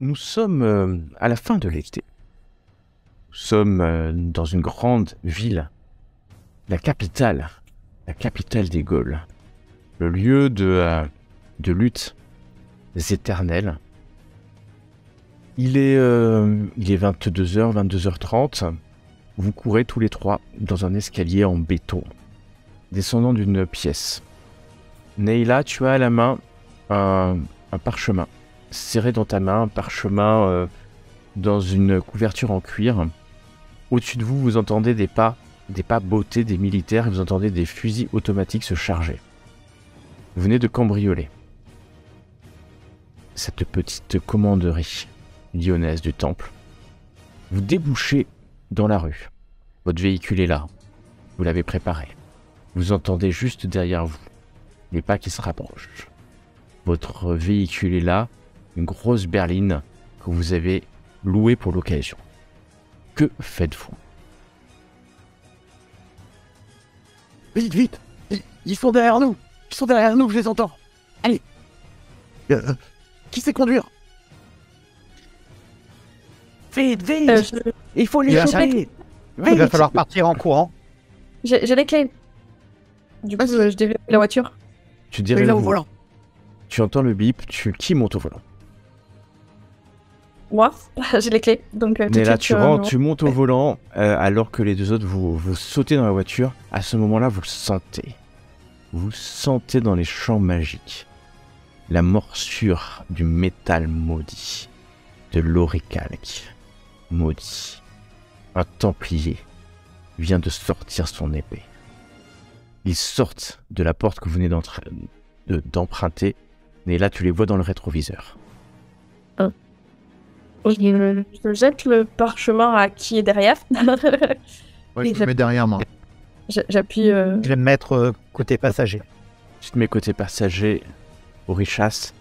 Nous sommes à la fin de l'été. Nous sommes dans une grande ville, la capitale des Gaules, le lieu de lutte éternelle. Il est 22h, 22h30. Vous courez tous les trois dans un escalier en béton, descendant d'une pièce. Neyla, tu as à la main un parchemin, serré dans ta main, un parchemin dans une couverture en cuir. Au-dessus de vous, vous entendez des pas bottés des militaires et vous entendez des fusils automatiques se charger. Vous venez de cambrioler cette petite commanderie lyonnaise du temple. Vous débouchez dans la rue. Votre véhicule est là. Vous l'avez préparé. Vous entendez juste derrière vous les pas qui se rapprochent. Votre véhicule est là, une grosse berline que vous avez louée pour l'occasion. Que faites-vous? Vite, vite! Ils sont derrière nous! Ils sont derrière nous, je les entends! Allez! Qui sait conduire? Vite, vite! Il faut les choper! Il va falloir partir en courant. J'ai les clés. Du coup, je développe la voiture. Tu dirais là au volant. Tu entends le bip, qui monte au volant? Moi, j'ai les clés. Donc, Mais là, tu montes au volant alors que les deux autres, vous sautez dans la voiture. À ce moment-là, vous le sentez. Vous sentez dans les champs magiques la morsure du métal maudit, de l'oricalque maudit. Un templier vient de sortir son épée. Ils sortent de la porte que vous venez d'emprunter, et là tu les vois dans le rétroviseur. Je jette le parchemin à qui est derrière. Ouais, je le mets derrière moi. J'appuie. Je vais me mettre côté passager. Tu te mets côté passager, Orichas,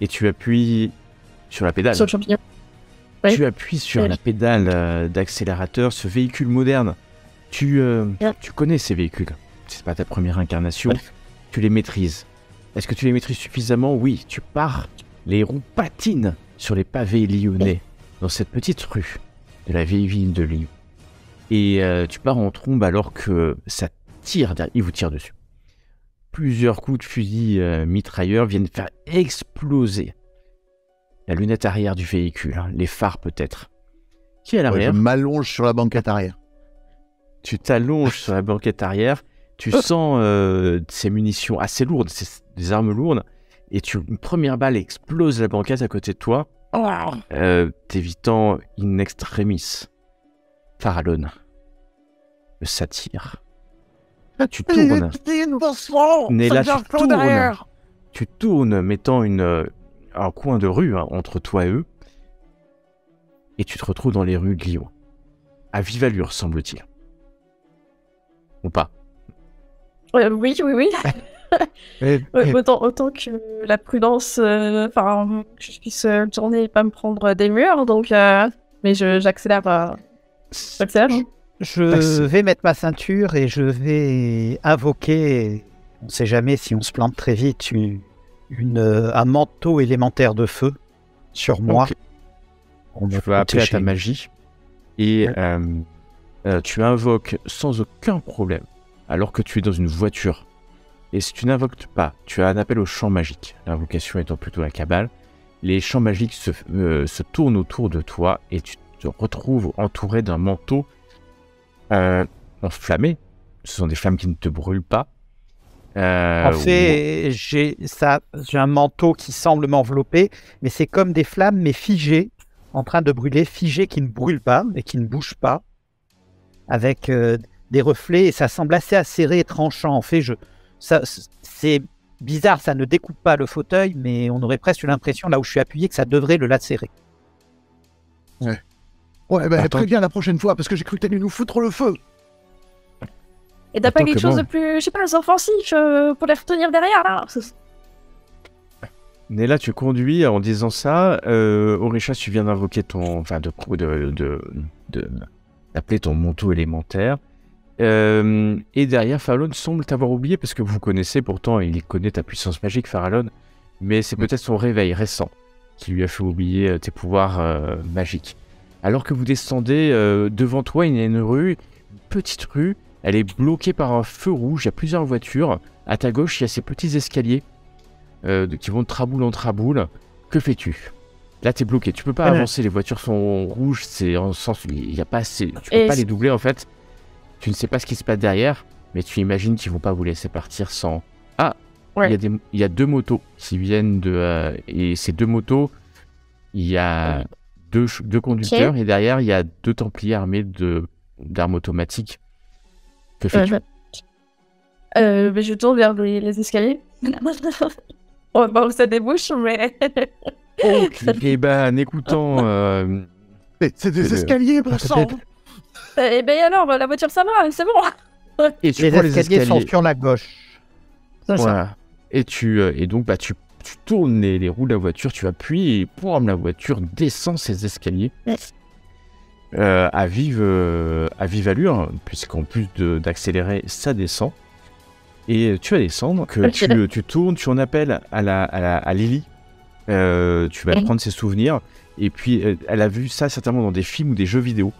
et tu appuies sur la pédale. Sur le champignon. Oui. Tu appuies sur la pédale d'accélérateur. Ce véhicule moderne, tu connais ces véhicules. C'est pas ta première incarnation. Ouais. Tu les maîtrises. Est-ce que tu les maîtrises suffisamment? Oui, tu pars. Les roues patinent sur les pavés lyonnais dans cette petite rue de la vieille ville de Lyon. Et tu pars en trombe alors que ça tire derrière. Il vous tire dessus. Plusieurs coups de fusil mitrailleur viennent faire exploser la lunette arrière du véhicule, hein, les phares peut-être. Qui est à l'arrière? Je m'allonge sur la banquette arrière. Tu t'allonges sur la banquette arrière, tu sens ces munitions assez lourdes, des armes lourdes, et une première balle explose la banquette à côté de toi, t'évitant in extremis. Farallon, le satyre. Tu tournes. Neyla, tu tournes, mettant un coin de rue entre toi et eux, et tu te retrouves dans les rues de Lyon. À vive allure, semble-t-il. Ou pas? Oui. Autant que la prudence, que je puisse tourner et pas me prendre des murs, donc mais j'accélère. Je vais mettre ma ceinture et je vais invoquer, on ne sait jamais si on se plante très vite, un manteau élémentaire de feu sur moi. Okay. Tu vas appeler à ta magie et tu invoques sans aucun problème alors que tu es dans une voiture. Et si tu n'invoques pas, tu as un appel au champ magique. L'invocation étant plutôt la cabale. Les champs magiques se tournent autour de toi et tu te retrouves entouré d'un manteau enflammé. Ce sont des flammes qui ne te brûlent pas. En fait, j'ai un manteau qui semble m'envelopper, mais c'est comme des flammes, mais figées, en train de brûler, figées, qui ne brûlent pas, mais qui ne bougent pas, avec des reflets, et ça semble assez acéré et tranchant. En fait, c'est bizarre, ça ne découpe pas le fauteuil, mais on aurait presque l'impression, là où je suis appuyé, que ça devrait le lacérer. Ouais, très bien la prochaine fois, parce que j'ai cru que t'allais nous foutre le feu. Et t'as pas quelque chose de plus, je sais pas, offensif pour les retenir derrière, là? Neyla, tu conduis en disant ça. Orichas, tu viens d'invoquer d'appeler ton manteau élémentaire. Et derrière, Farallon semble t'avoir oublié parce que vous connaissez pourtant, il connaît ta puissance magique, Farallon, mais c'est peut-être son réveil récent qui lui a fait oublier tes pouvoirs magiques. Alors que vous descendez, devant toi, il y a une rue, une petite rue. Elle est bloquée par un feu rouge. Il y a plusieurs voitures. À ta gauche, il y a ces petits escaliers qui vont de traboule en traboule. Que fais-tu? Là, tu es bloqué. Tu peux pas avancer. Les voitures sont rouges. C'est en sens, il y a pas assez. Tu peux pas les doubler en fait. Tu ne sais pas ce qui se passe derrière, mais tu imagines qu'ils vont pas vous laisser partir sans. Ah, il y a 2 motos qui viennent de. Et ces 2 motos, il y a deux conducteurs et derrière il y a 2 templiers armés d'armes automatiques. Que fais-tu? Je tourne vers les escaliers. On va voir où ça débouche, mais. Et ben, en écoutant. C'est des escaliers, bon sang. Et ben alors, la voiture ça va, c'est bon. Et tu Les prends escaliers sont sur la gauche. Voilà. Et donc tu tournes les roues de la voiture, tu appuies et la voiture descend ces escaliers à vive allure, puisqu'en plus d'accélérer, ça descend. Et tu vas descendre, tu tournes, tu en appelles à Lily. Tu vas prendre ses souvenirs. Et puis, elle a vu ça certainement dans des films ou des jeux vidéo.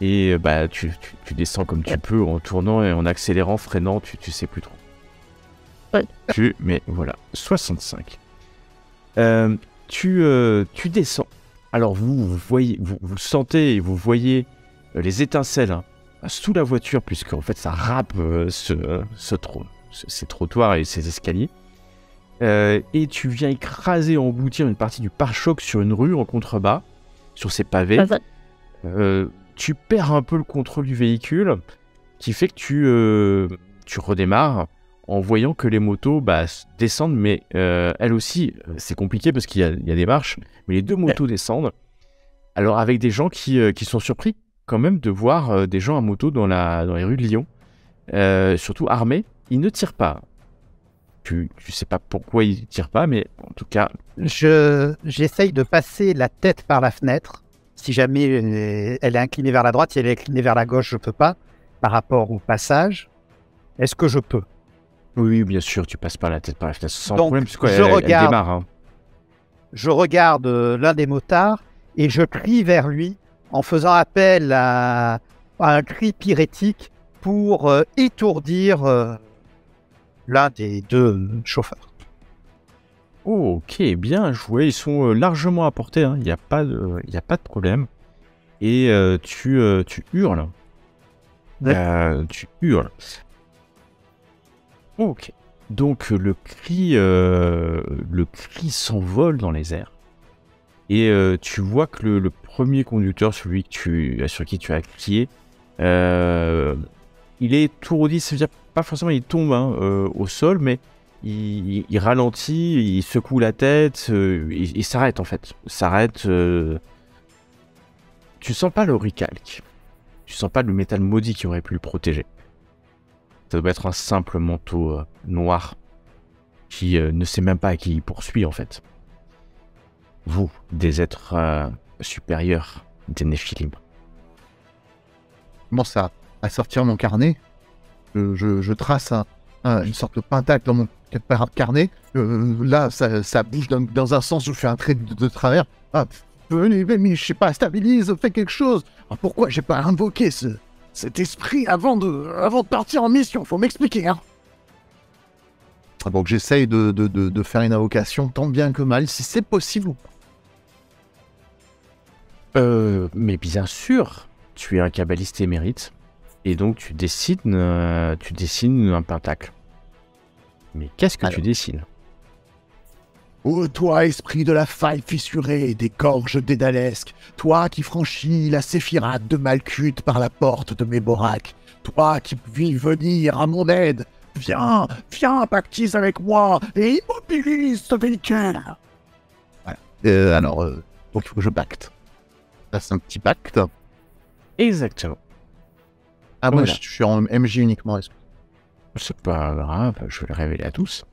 Et tu descends comme tu peux en tournant et en accélérant, freinant, tu sais plus trop. Mais voilà, 65. Tu descends. Alors vous voyez, vous sentez et vous voyez les étincelles sous la voiture, puisque en fait ça râpe ces trottoirs et ces escaliers. Et tu viens écraser, emboutir une partie du pare-choc sur une rue en contrebas, sur ces pavés. Tu perds un peu le contrôle du véhicule, qui fait que tu redémarres en voyant que les motos descendent, mais elles aussi, c'est compliqué parce qu'il y a des marches, mais les 2 motos descendent. Alors avec des gens qui sont surpris quand même de voir des gens à moto dans les rues de Lyon, surtout armés. Ils ne tirent pas. Tu sais pas pourquoi ils tirent pas, mais en tout cas... J'essaye de passer la tête par la fenêtre. Si jamais elle est inclinée vers la droite, si elle est inclinée vers la gauche, je peux pas. Par rapport au passage, est-ce que je peux? Oui, bien sûr, tu passes par la tête par la fenêtre sans Donc, problème, puisqu'elle démarre. Je regarde l'un des motards et je crie vers lui en faisant appel à un cri pyrétique pour étourdir l'un des 2 chauffeurs. Ok, bien joué. Ils sont largement à portée, il n'y a pas de problème. Et tu hurles. Tu hurles. Ok. Donc le cri s'envole dans les airs. Et tu vois que le premier conducteur, celui sur qui tu as crié, il est étourdi. Ça veut dire pas forcément il tombe au sol, mais il ralentit, il secoue la tête, il s'arrête en fait. Tu sens pas le recalque. Tu sens pas le métal maudit qui aurait pu le protéger. Ça doit être un simple manteau noir qui ne sait même pas à qui il poursuit en fait. Vous, des êtres supérieurs, des Néphilim. Je commence à sortir mon carnet. Je trace une sorte de pentacle dans mon carnet. Là, ça bouge dans un sens où je fais un trait de travers. Ah, venez, mais je sais pas, stabilise, fais quelque chose. Ah, pourquoi j'ai pas invoqué cet esprit avant de partir en mission? Faut m'expliquer, hein. Donc j'essaye de faire une invocation tant bien que mal, si c'est possible. Mais bien sûr, tu es un kabbaliste émérite, et donc tu dessines un pentacle. Mais qu'est-ce que tu dessines? Ô toi, esprit de la faille fissurée des gorges dédalesques, toi qui franchis la séphirate de Malkuth par la porte de Méborak, toi qui vis venir à mon aide, viens, pactise avec moi et immobilise ce véhicule. Voilà. Donc il faut que je pacte. Là, c'est un petit pacte. Exactement. Ah, moi, je suis en MJ uniquement. C'est pas grave, je vais le révéler à tous.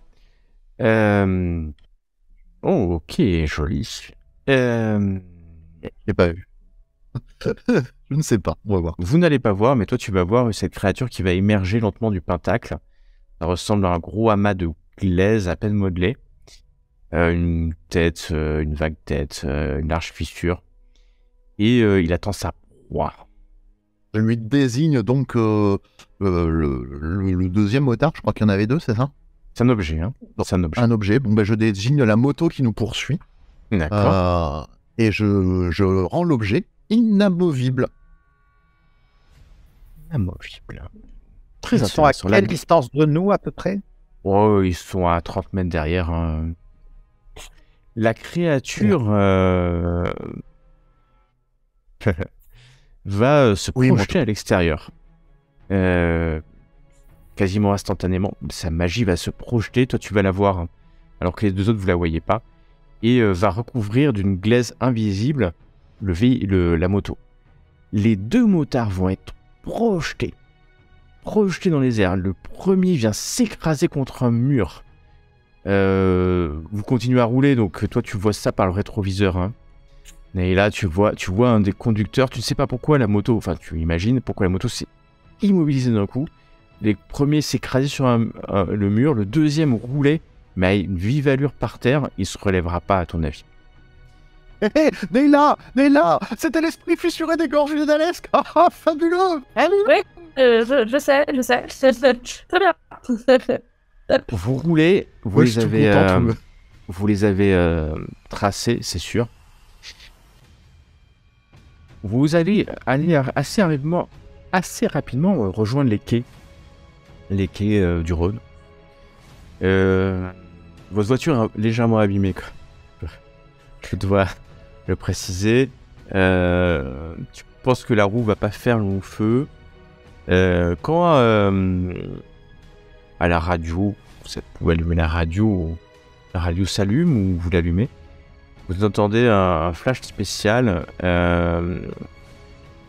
Oh, ok, joli. J'ai pas vu. Je ne sais pas, on va voir. Vous n'allez pas voir, mais toi tu vas voir cette créature qui va émerger lentement du pentacle. Ça ressemble à un gros amas de glaise à peine modelé. une tête, une vague tête, une large fissure. Et il attend sa proie. Je lui désigne donc le deuxième motard, je crois qu'il y en avait 2, c'est ça? C'est un objet, hein. C'est un objet. Un objet. Bon, ben, je désigne la moto qui nous poursuit. D'accord. Et je rends l'objet inamovible. Inamovible. Très Ils sont à intéressant. quelle distance de nous, à peu près? Oh, ils sont à 30 mètres derrière. Hein. La créature va se projeter à l'extérieur. Quasiment instantanément. Sa magie va se projeter. Toi, tu vas la voir. Hein, alors que les 2 autres, vous la voyez pas. Et va recouvrir d'une glaise invisible la moto. Les 2 motards vont être projetés dans les airs. Le premier vient s'écraser contre un mur. Vous continuez à rouler, donc toi tu vois ça par le rétroviseur. Hein. Et là tu vois un des conducteurs, tu ne sais pas pourquoi la moto, enfin tu imagines pourquoi la moto s'est immobilisée d'un coup. Les premiers s'écrasaient sur le mur, le deuxième roulait, mais à une vive allure par terre, il se relèvera pas à ton avis. Hé, Neyla, c'était l'esprit fissuré des gorges d'Alesque. Ah, fabuleux. Oui, je sais. Très bien. Vous roulez, vous les avez tracés, c'est sûr. Vous allez aller assez rapidement rejoindre les quais du Rhône. Votre voiture est légèrement abîmée, quoi. Je dois le préciser. Tu penses que la roue va pas faire long feu. Quand à la radio, vous allumez la radio s'allume ou vous l'allumez, vous entendez un flash spécial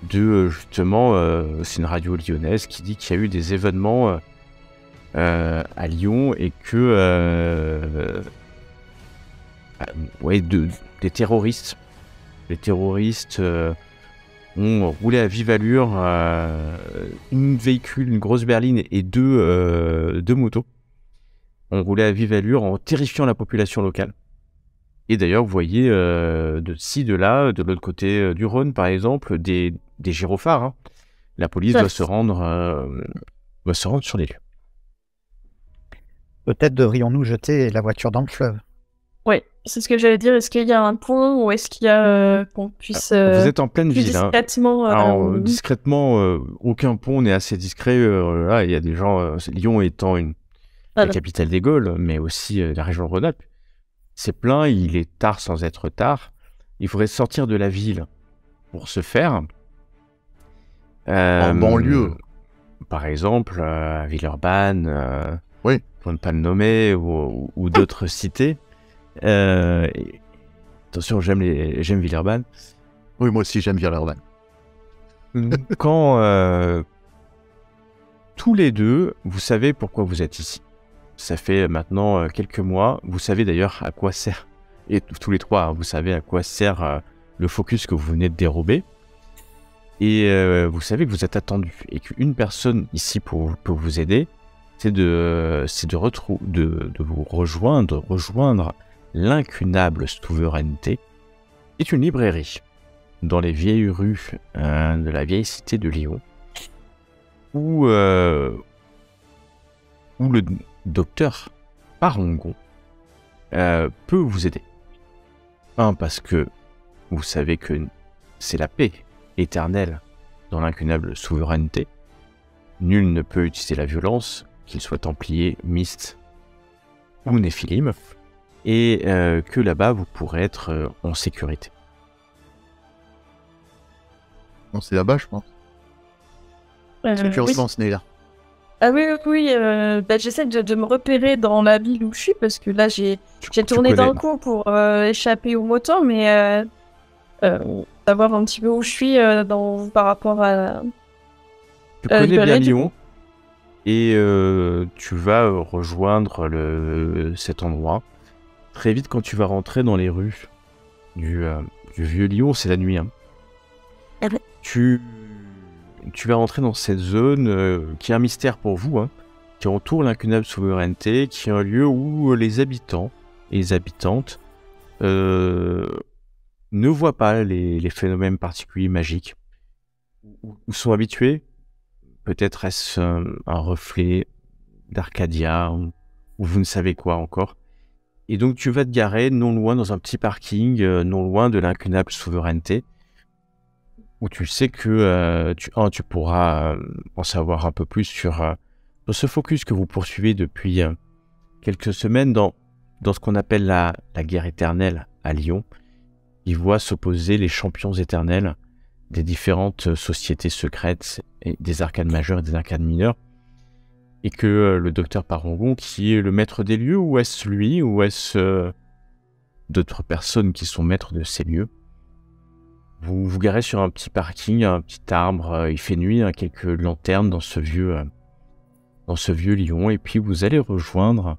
de justement, c'est une radio lyonnaise qui dit qu'il y a eu des événements à Lyon et que des terroristes. Les terroristes ont roulé à vive allure une grosse berline et 2 motos. Ont roulé à vive allure en terrifiant la population locale. Et d'ailleurs, vous voyez de ci, de là, de l'autre côté du Rhône, par exemple, des gyrophares. Hein. La police doit se rendre sur les lieux. Peut-être devrions-nous jeter la voiture dans le fleuve. Oui, c'est ce que j'allais dire. Est-ce qu'il y a un pont ou est-ce qu'il y a qu'on puisse... Vous êtes en pleine ville. Discrètement... Alors, discrètement, aucun pont n'est assez discret. Là, il y a des gens... Lyon étant la capitale des Gaules, mais aussi la région de Rhône-Alpes. C'est plein, il est tard sans être tard. Il faudrait sortir de la ville pour ce faire. En banlieue. Par exemple, à Villeurbanne, oui. Pour ne pas le nommer, ou d'autres cités. Attention, j'aime Villeurbanne. Oui, moi aussi j'aime Villeurbanne. Quand tous les 2, vous savez pourquoi vous êtes ici. Ça fait maintenant quelques mois. Vous savez d'ailleurs à quoi sert, et tous les 3, hein, vous savez à quoi sert le focus que vous venez de dérober. Et vous savez que vous êtes attendu et qu'une personne ici pour vous aider, c'est de vous rejoindre l'incunable souveraineté, qui est une librairie dans les vieilles rues de la vieille cité de Lyon, où le docteur Parangon peut vous aider. Parce que vous savez que c'est la paix éternelle dans l'incunable souveraineté. Nul ne peut utiliser la violence, qu'il soit templier, miste ou néphilim, et que là-bas vous pourrez être en sécurité. Bon, c'est là-bas, je pense. Qu'est-ce que tu repenses, Neyla? Ah oui, j'essaie de me repérer dans la ville où je suis, parce que là, j'ai tourné d'un coup pour échapper aux motos, mais savoir un petit peu où je suis par rapport à... Tu connais bien Lyon, et tu vas rejoindre cet endroit. Très vite, quand tu vas rentrer dans les rues du vieux Lyon, c'est la nuit. Hein. Ah bah. Tu vas rentrer dans cette zone qui est un mystère pour vous, hein, qui entoure l'incunable souveraineté, qui est un lieu où les habitants et les habitantes ne voient pas les phénomènes particuliers magiques, ou sont habitués. Peut-être est-ce un reflet d'Arcadia, ou vous ne savez quoi encore. Et donc tu vas te garer non loin dans un petit parking, non loin de l'incunable souveraineté, où tu sais que tu pourras en savoir un peu plus sur ce focus que vous poursuivez depuis quelques semaines dans ce qu'on appelle la guerre éternelle à Lyon. Il voit s'opposer les champions éternels des différentes sociétés secrètes, et des arcanes majeures et des arcanes mineures, et que le docteur Parangon, qui est le maître des lieux, ou est-ce lui, ou est-ce d'autres personnes qui sont maîtres de ces lieux, vous vous garez sur un petit parking, un petit arbre, il fait nuit, quelques lanternes dans ce vieux Lyon, et puis vous allez rejoindre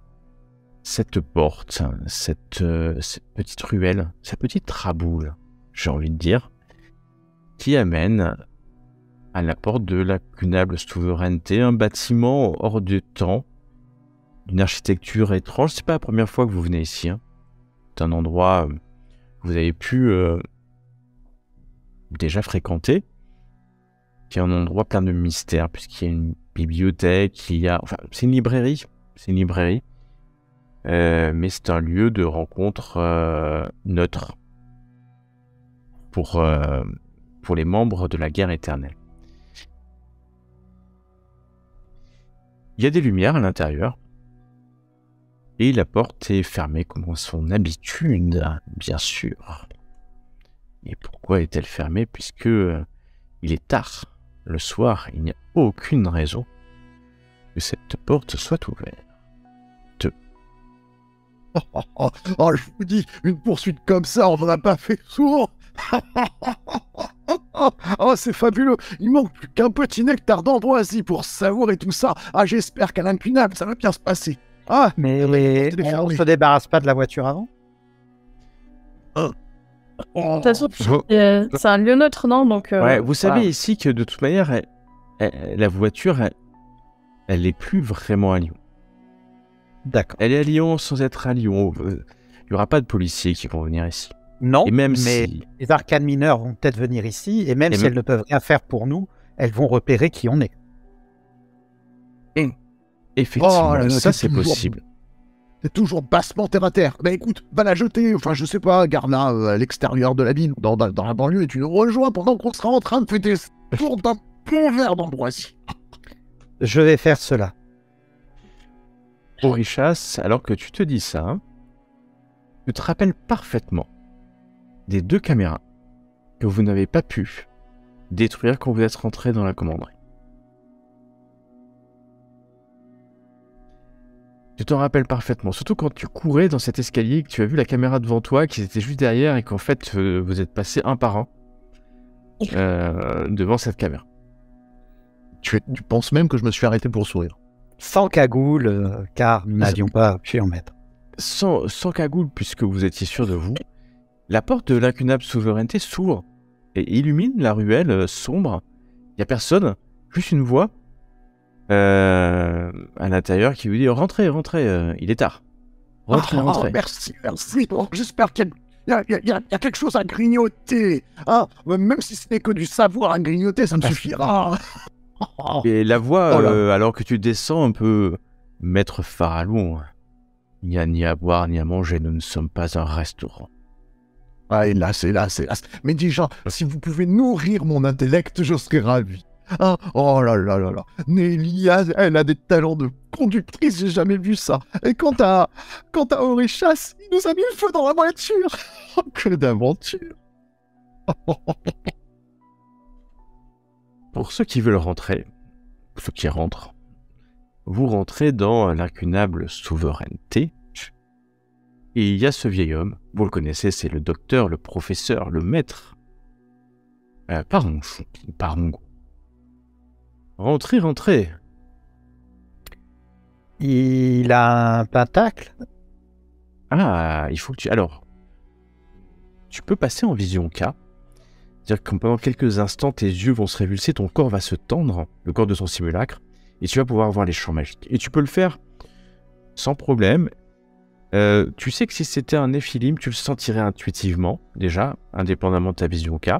cette porte, cette petite ruelle, cette petite raboule, j'ai envie de dire, qui amène à la porte de l'incunable souveraineté, un bâtiment hors du temps, d'une architecture étrange. C'est pas la première fois que vous venez ici. C'est un endroit que vous avez pu déjà fréquenter, qui est un endroit plein de mystères, puisqu'il y a une bibliothèque, c'est une librairie, mais c'est un lieu de rencontre neutre pour les membres de la guerre éternelle. Il y a des lumières à l'intérieur, et la porte est fermée comme à son habitude, bien sûr. Et pourquoi est-elle fermée? Puisque il est tard, le soir, il n'y a aucune raison que cette porte soit ouverte. Oh, je vous dis, une poursuite comme ça, on n'en a pas fait souvent. Oh, c'est fabuleux. Il manque plus qu'un petit nectar d'ambroisie pour savourer tout ça. Ah, j'espère qu'à l'incunable, ça va bien se passer. Ah, mais on se débarrasse pas de la voiture avant? De toute façon, c'est un lieu neutre, non? Donc, ouais, vous savez ici que de toute manière, la voiture, elle n'est plus vraiment à Lyon. D'accord. Elle est à Lyon sans être à Lyon. Il n'y aura pas de policiers qui vont venir ici. Non, et même mais si... les arcanes mineures vont peut-être venir ici, et même si elles ne peuvent rien faire pour nous, elles vont repérer qui on est. Effectivement, ça c'est possible. C'est toujours bassement terre à terre. Mais écoute, va la jeter, enfin je sais pas, garde-la à l'extérieur de la ville, dans la banlieue, et tu nous rejoins pendant qu'on sera en train de fêter ce tour d'un bon verre d'ambroisie. Je vais faire cela. Orichas, alors que tu te dis ça, tu te rappelles parfaitement des 2 caméras que vous n'avez pas pu détruire quand vous êtes rentré dans la commanderie. Tu t'en rappelles parfaitement, surtout quand tu courais dans cet escalier, que tu as vu la caméra devant toi, qui était juste derrière, et qu'en fait, vous êtes passés un par un devant cette caméra. Tu penses même que je me suis arrêté pour sourire? Sans cagoule, car nous n'avions pas pu en mettre. Sans cagoule, puisque vous étiez sûr de vous, la porte de l'incunable souveraineté s'ouvre et illumine la ruelle sombre. Il n'y a personne, juste une voix à l'intérieur qui vous dit « Rentrez, il est tard. Rentrez. Oh, merci. J'espère qu'il y a quelque chose à grignoter. Ah, même si ce n'est que du savoir à grignoter, ça me suffira. » Et la voix, alors que tu descends un peu, Maître Farallon, il n'y a ni à boire ni à manger, nous ne sommes pas un restaurant. Ah, hélas. Mais déjà, si vous pouvez nourrir mon intellect, je serais ravi. Ah, oh là. Nelly, elle a des talents de conductrice, j'ai jamais vu ça. Et quant à Orichas, il nous a mis le feu dans la voiture. Oh, que d'aventure. Pour ceux qui veulent rentrer, ceux qui rentrent, vous rentrez dans l'incunable souveraineté. Et il y a ce vieil homme, vous le connaissez, c'est le docteur, le professeur, le maître. Parangon. Rentrez. Il a un pentacle? Ah, il faut que tu... Alors, tu peux passer en vision K. C'est-à-dire que pendant quelques instants, tes yeux vont se révulser, ton corps va se tendre, le corps de ton simulacre, et tu vas pouvoir voir les champs magiques. Et tu peux le faire sans problème, Tu sais que si c'était un Néphilim, tu le sentirais intuitivement, déjà, indépendamment de ta vision K.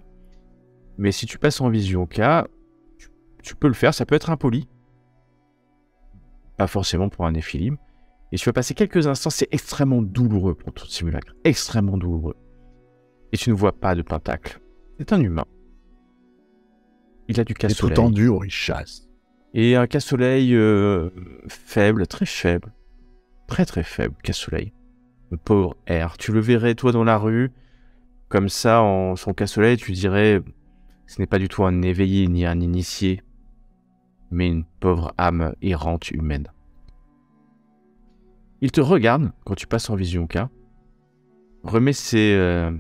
Mais si tu passes en vision K, tu peux le faire, ça peut être impoli. Pas forcément pour un Néphilim. Et tu vas passer quelques instants, c'est extrêmement douloureux pour ton simulacre. Extrêmement douloureux. Et tu ne vois pas de pentacle. C'est un humain. Il a du casse-soleil. C'est tout tendu, il chasse. Et un casse-soleil faible, très faible. Très très faible, casse-soleil. Le pauvre air. Tu le verrais, toi, dans la rue, comme ça, en son casse-soleil, tu dirais, ce n'est pas du tout un éveillé ni un initié, mais une pauvre âme errante humaine. Il te regarde quand tu passes en vision K, remet ses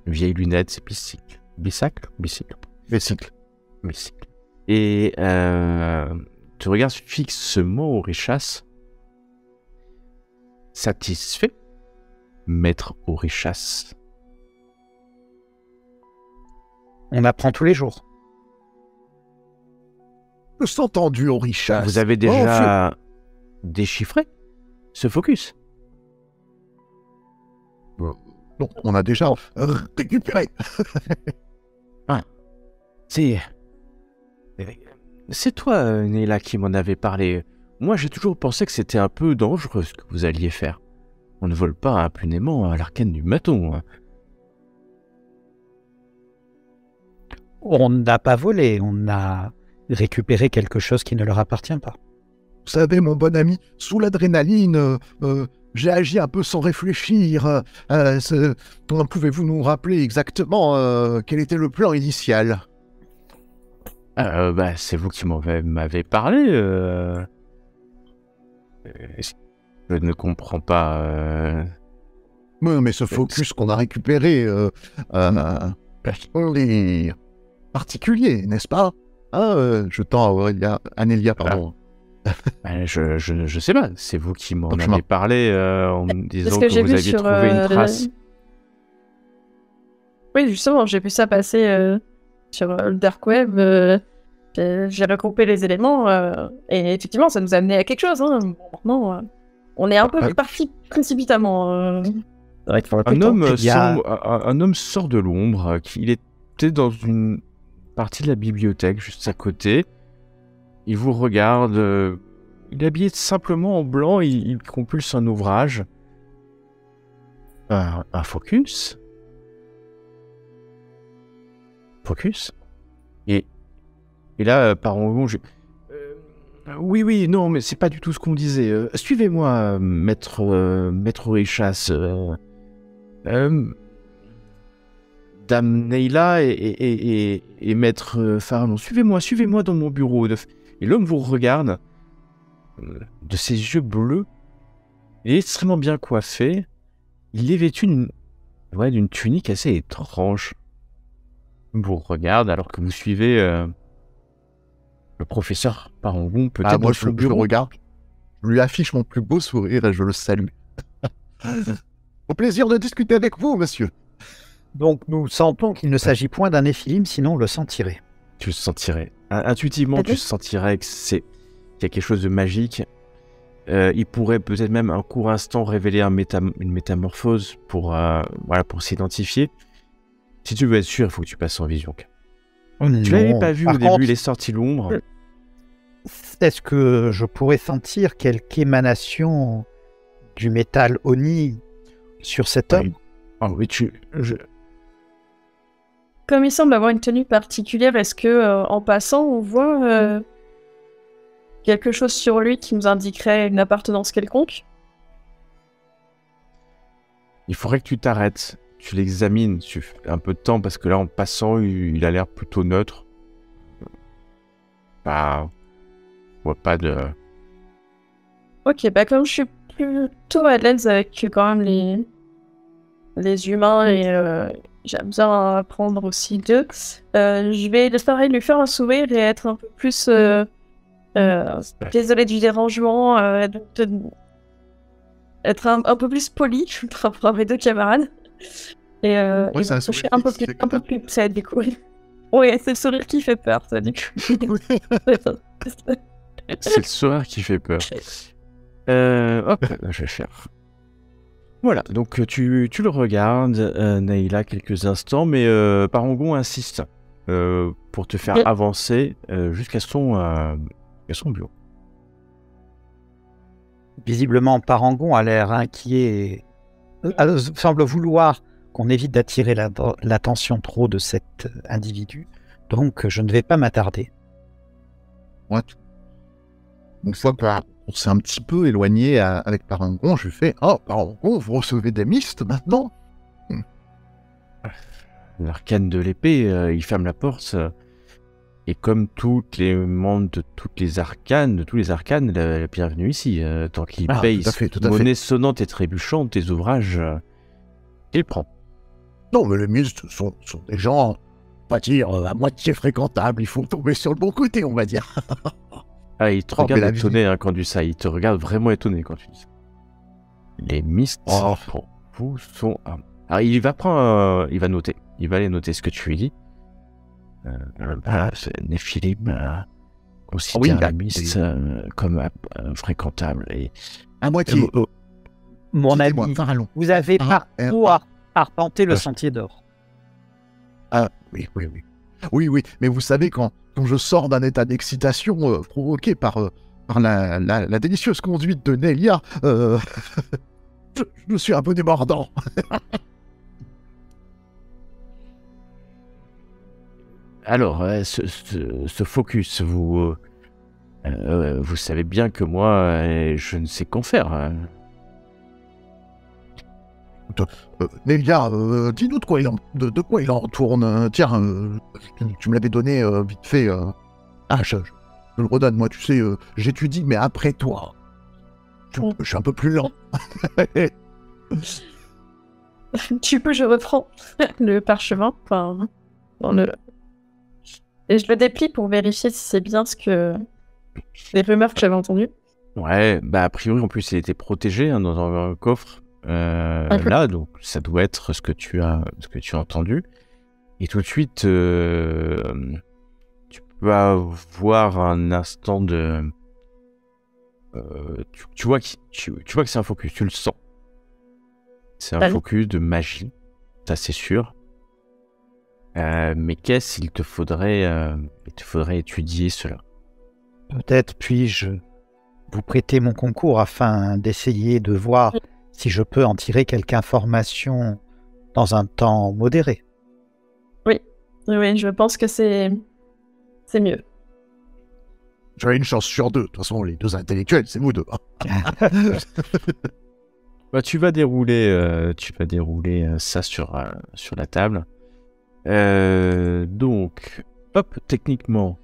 vieilles lunettes, ses bicycles. Bicycle. Et te regarde fixement Orichas. Satisfait, maître Orichas. On apprend tous les jours. Je sens tendu, Orichas. Vous avez déjà déchiffré ce focus? Non, on a déjà récupéré. C'est toi, Neila, qui m'en avait parlé. Moi, j'ai toujours pensé que c'était un peu dangereux ce que vous alliez faire. On ne vole pas impunément à l'arcane du maton. Hein. On n'a pas volé, on a récupéré quelque chose qui ne leur appartient pas. Vous savez, mon bon ami, sous l'adrénaline, j'ai agi un peu sans réfléchir. Pouvez-vous nous rappeler exactement quel était le plan initial? C'est vous qui m'avez parlé. Je ne comprends pas. Mais ce focus qu'on a récupéré, on est particulier, n'est-ce pas? Je tends à Anélia, pardon. Je sais pas, c'est vous qui m'en avez parlé en me disant que vous aviez sur, trouvé une trace. Oui, justement, j'ai vu ça passer sur le Dark Web. J'ai regroupé les éléments et effectivement, ça nous a amené à quelque chose. Hein. Bon, maintenant, on est un peu parti précipitamment. Un homme sort de l'ombre. Il était dans une partie de la bibliothèque juste à côté. Il vous regarde. Il est habillé simplement en blanc. Il compulse un ouvrage. Un focus. Et là, par en haut, oui, non, mais c'est pas du tout ce qu'on disait. Suivez-moi, maître Orichas. Dame Neila et maître Farnon. Suivez-moi dans mon bureau. Et l'homme vous regarde de ses yeux bleus. Il est extrêmement bien coiffé. Il est vêtu d'une tunique assez étrange. Il vous regarde alors que vous suivez le professeur Parangon, peut-être dans son bureau. Je le regarde. Je lui affiche mon plus beau sourire et je le salue. Au plaisir de discuter avec vous, monsieur. Donc nous sentons qu'il ne s'agit point d'un Néphilim, sinon on le sentirait. Tu le sentirais. Intuitivement, tu sentirais qu'il y a quelque chose de magique. Il pourrait peut-être même un court instant révéler une métamorphose pour s'identifier. Si tu veux être sûr, il faut que tu passes en vision. Tu l'avais pas vu au début, il est sorti de l'ombre. Est-ce que je pourrais sentir quelque émanation du métal Oni sur cet homme? Oui, Comme il semble avoir une tenue particulière, est-ce que en passant, on voit quelque chose sur lui qui nous indiquerait une appartenance quelconque? Il faudrait que tu t'arrêtes. Tu l'examines, tu fais un peu de temps, parce que là, en passant, il a l'air plutôt neutre. On voit pas de... Ok, comme je suis plutôt à l'aise avec quand même les humains et j'aime bien apprendre aussi d'eux, je vais lui faire un sourire et être un peu plus... désolé du dérangement, être un peu plus poli par rapport à mes deux camarades. Et c'est un sourire un peu plus près, du coup. Oui, c'est le sourire qui fait peur, ça, du coup. C'est le sourire qui fait peur. Hop, je vais faire Voilà, donc tu le regardes, Naïla, quelques instants, mais Parangon insiste pour te faire avancer jusqu'à son bureau. Visiblement, Parangon a l'air inquiet. Semble vouloir qu'on évite d'attirer l'attention trop de cet individu. Donc, je ne vais pas m'attarder. Moi, une fois qu'on s'est un petit peu éloigné avec Parangon, je lui fais « Oh, Parangon, vous recevez des mistes maintenant ?» L'arcane de l'épée, il ferme la porte. Et comme toutes les membres de toutes les arcanes, la bienvenue ici. Tant qu'il paye monnaie sonnante et trébuchante, tes ouvrages, il prend. Non, mais les mistes sont des gens, on va dire, à moitié fréquentables. Il faut tomber sur le bon côté, on va dire. Ah, il te regarde étonné quand tu dis ça. Il te regarde vraiment étonné quand tu dis ça. Les mistes, pour vous, sont... Alors, il va noter. Il va aller noter ce que tu lui dis. Néphilim considère les mistes comme fréquentables. Et... À moitié. Mon ami, vous avez arpenté le sentier d'or. Ah, oui. Oui, mais vous savez, quand je sors d'un état d'excitation provoqué par la délicieuse conduite de Nelia, je suis un peu débordant. Alors, ce focus, vous savez bien que moi, je ne sais qu'en faire. Hein. Nelia, dis-nous de quoi il en retourne. Tiens, tu me l'avais donné vite fait. Je le redonne, moi, tu sais, j'étudie, mais après toi. Je suis un peu plus lent. Je reprends le parchemin, et je le déplie pour vérifier si c'est bien les rumeurs que j'avais entendues. Ouais, a priori, en plus, il était protégé dans un coffre. Là, donc ça doit être ce que tu as entendu. Et tout de suite, tu peux avoir un instant de... tu vois que c'est un focus, tu le sens. C'est un focus de magie, ça c'est sûr. Mais qu'est-ce qu'il te faudrait étudier cela. Peut-être puis-je vous prêter mon concours afin d'essayer de voir si je peux en tirer quelque information dans un temps modéré. Oui, je pense que c'est mieux. J'avais une chance sur deux. De toute façon, les deux intellectuels, c'est vous deux. Tu vas dérouler ça sur la table. Donc, hop, techniquement,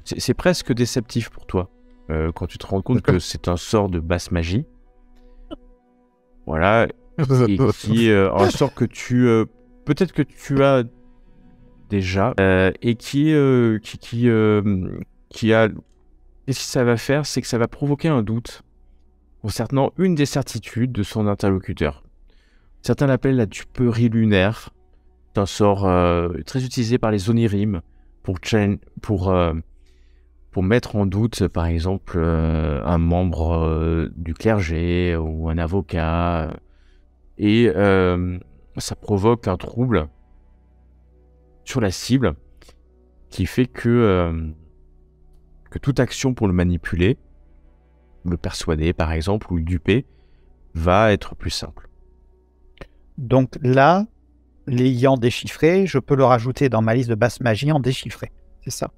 c'est presque déceptif pour toi quand tu te rends compte que c'est un sort de basse magie. Voilà, et qui est un sort que peut-être que tu as déjà, et qui a... Qu'est-ce que ça va faire? C'est que ça va provoquer un doute concernant une des certitudes de son interlocuteur. Certains l'appellent la duperie lunaire. C'est un sort très utilisé par les Onirim pour mettre en doute, par exemple, un membre du clergé ou un avocat. Et ça provoque un trouble sur la cible qui fait que toute action pour le manipuler, le persuader, par exemple, ou le duper, va être plus simple. Donc là, l'ayant déchiffré, je peux le rajouter dans ma liste de basse magie en déchiffré. C'est ça?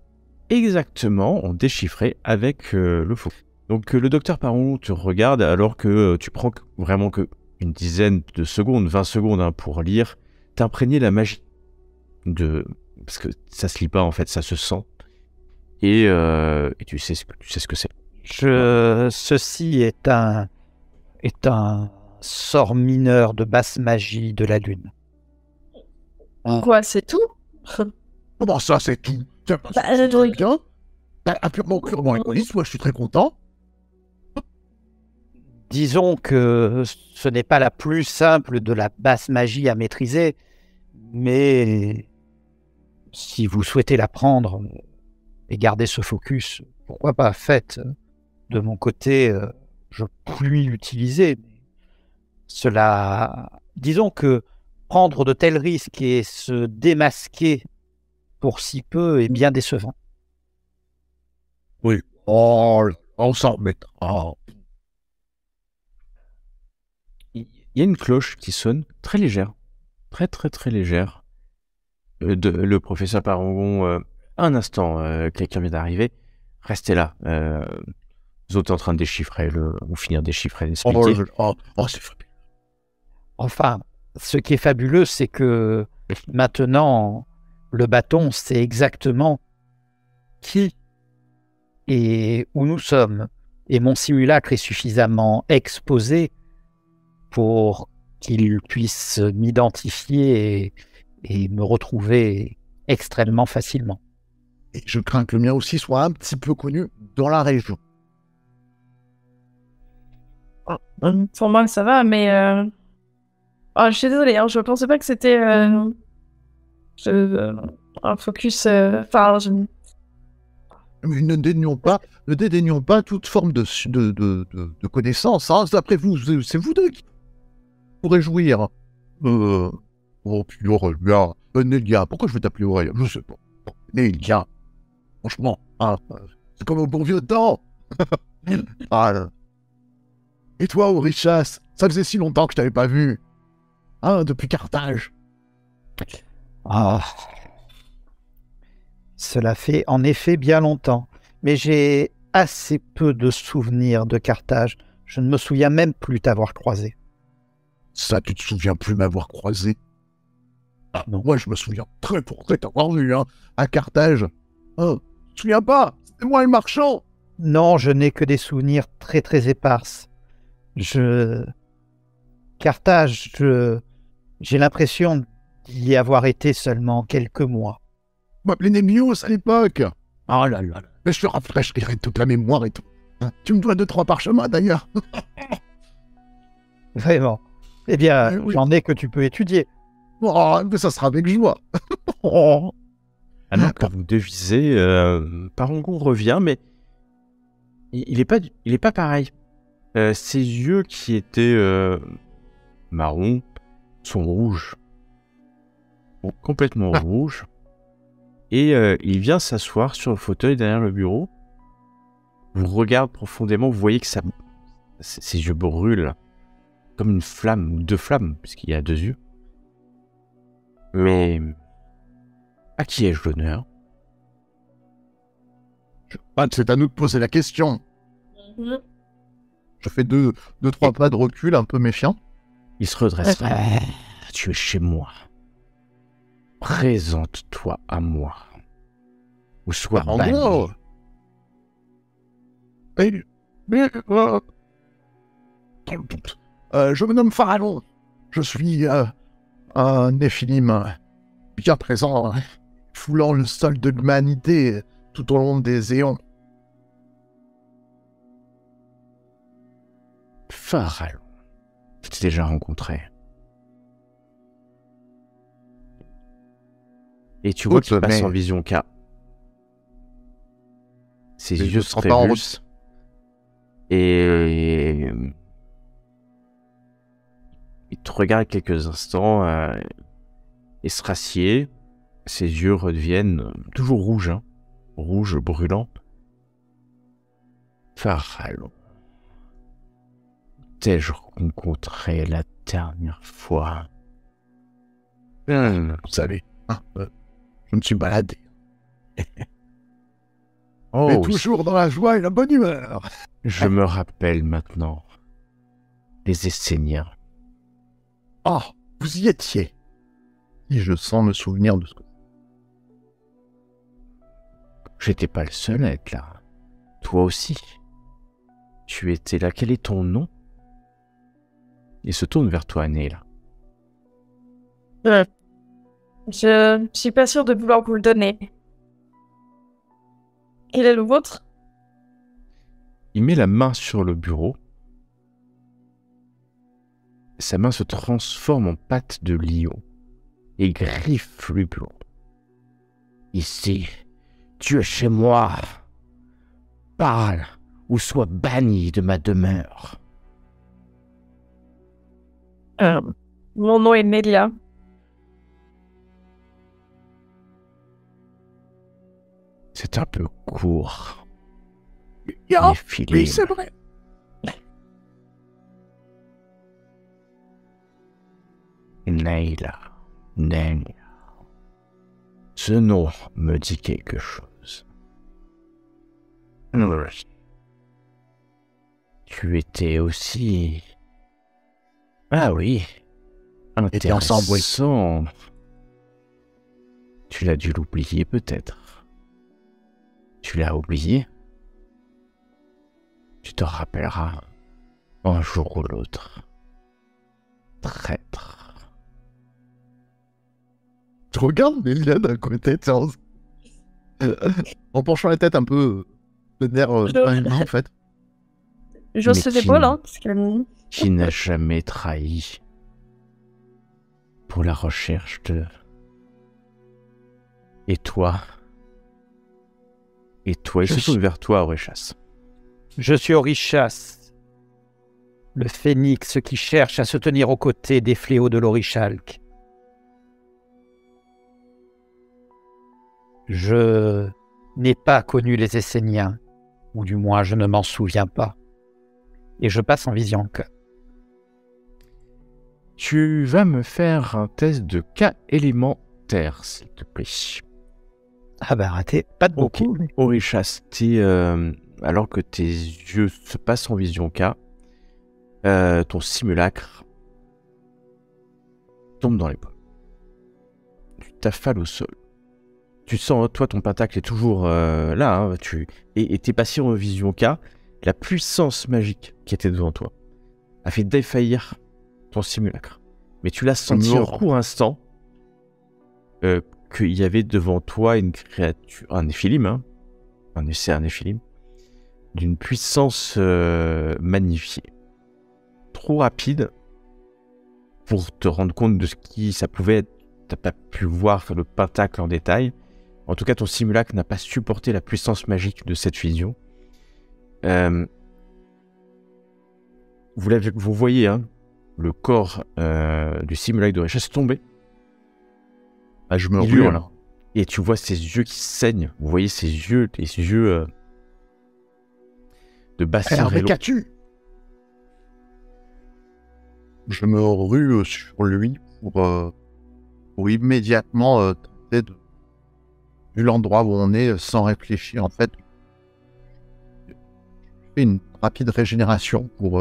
Exactement, en déchiffré avec le faux. Donc le docteur Paron te regarde alors que tu prends vraiment que une dizaine de secondes, 20 secondes pour lire, t'imprégner la magie parce que ça se lit pas en fait, ça se sent. Et tu sais ce que c'est. Ceci est un sort mineur de basse magie de la lune. Quoi, c'est tout? Comment ça, c'est tout? C'est bien. Purement égoïste, moi je suis très content. Disons que ce n'est pas la plus simple de la basse magie à maîtriser, mais si vous souhaitez l'apprendre et garder ce focus, pourquoi pas, faites. De mon côté, je puis l'utiliser. Mais Disons que prendre de tels risques et se démasquer pour si peu est bien décevant. Oui. Oh, on s'en remettra. Il y a une cloche qui sonne, très légère, très très très légère. Le professeur Parangon, un instant, quelqu'un vient d'arriver. Restez là. Vous êtes en train de déchiffrer ou finir de déchiffrer, d'expliquer. C'est fabuleux. Enfin, ce qui est fabuleux, c'est que maintenant, le bâton sait exactement qui et où nous sommes. Et mon simulacre est suffisamment exposé pour qu'il puisse m'identifier et me retrouver extrêmement facilement. Et je crains que le mien aussi soit un petit peu connu dans la région. Pour moi, ça va, mais... je suis désolée, hein, je pensais pas que c'était un focus... Mais ne dédaignons pas toute forme de connaissance. Hein. D'après vous, c'est vous deux qui pourrez jouir. Puis Aurélien. Nélia, pourquoi je vais t'appeler Aurélien? Je sais pas. Nélia. Franchement, c'est comme au bon vieux temps. Et toi, Aurichas, ça faisait si longtemps que je t'avais pas vu. Depuis Carthage. Cela fait en effet bien longtemps, mais j'ai assez peu de souvenirs de Carthage. Je ne me souviens même plus t'avoir croisé. Ça, tu te souviens plus m'avoir croisé? Non. Moi, je me souviens très pour t'avoir vu, à Carthage. Tu te souviens pas? C'était moi le marchand. Non, je n'ai que des souvenirs très très éparses. Carthage, j'ai l'impression d'y avoir été seulement quelques mois. On m'appelait Némios à l'époque. Oh là là. Mais je te rafraîchirai toute la mémoire et tout. Tu me dois 2-3 parchemins d'ailleurs. Vraiment. Eh bien, oui. J'en ai que tu peux étudier. Mais ça sera avec joie. Alors, quand vous devisez, Parangon revient, mais il est pas pareil. Ses yeux qui étaient marrons sont rouges. Complètement rouges. Et il vient s'asseoir sur le fauteuil derrière le bureau. Vous regarde profondément, vous voyez que ses yeux brûlent comme une flamme, ou 2 flammes, puisqu'il y a 2 yeux. Mais à qui ai-je l'honneur? C'est à nous de poser la question. Je fais 2-3 pas de recul, un peu méfiant. Il se redresse. Tu es chez moi. Présente-toi à moi. Ou sois banni. Je me nomme Pharaon. Je suis un Néphilim bien présent, foulant le sol de l'humanité tout au long des éons. Pharaon. Je t'ai déjà rencontré. Et tu vois qu'il passe en vision K. Ses yeux se révulsent. Et il te regarde quelques instants et se rassied. Ses yeux redeviennent toujours rouges, rouges brûlants. Pharaon. T'ai-je rencontré la dernière fois? Vous savez, je me suis baladé. Mais toujours dans la joie et la bonne humeur. Je me rappelle maintenant. Les Esséniens. Vous y étiez. Et je sens me souvenir de ce que... J'étais pas le seul à être là. Toi aussi. Tu étais là. Quel est ton nom? Il se tourne vers toi, Néla. Je suis pas sûre de vouloir vous le donner. Quel est le vôtre? Il met la main sur le bureau. Sa main se transforme en patte de lion et griffe le bureau. Ici, tu es chez moi. Parle ou sois banni de ma demeure. Mon nom est Nelia. C'est un peu court. Oui, c'est vrai. Nayla. Ce nom me dit quelque chose. Tu étais aussi... Ah oui. était ensemble, oui. Intéressant. Tu l'as dû l'oublier peut-être. Tu l'as oublié? Tu te rappelleras un jour ou l'autre. Traître. Je regarde Nelia d'un côté, en penchant la tête un peu de nerf en fait. J'ose Mais l'épaule, hein, parce que... Qui n'a jamais trahi pour la recherche de... Et toi, il se tourne vers toi, Orishas. Je suis Orishas, le phénix qui cherche à se tenir aux côtés des fléaux de l'Orichalque. Je n'ai pas connu les Esséniens, ou du moins je ne m'en souviens pas, et je passe en vision. Tu vas me faire un test de cas élémentaire, s'il te plaît. Ah bah raté, pas de beaucoup. Ok, Orishas, alors que tes yeux se passent en vision K, ton simulacre tombe dans les pommes. Tu t'affales au sol. Tu sens, toi, ton pentacle est toujours là, hein, et t'es passé en vision K. La puissance magique qui était devant toi a fait défaillir ton simulacre. Mais tu l'as senti un court instant qu'il y avait devant toi une créature, un néphilim, hein, c'est un néphilim, d'une puissance magnifiée. Trop rapide pour te rendre compte de ce qui ça pouvait être. T'as pas pu voir le pentacle en détail. En tout cas, ton simulacre n'a pas supporté la puissance magique de cette vision. Vous voyez, hein, le corps du simulacre de Richesse tomber. Ah, je me hurle, hein. Et tu vois ses yeux qui saignent. Vous voyez ses yeux, de Bastien Vélo. Je me rue sur lui pour immédiatement tenter de... Vu l'endroit où on est, sans réfléchir, en fait, je fais une rapide régénération pour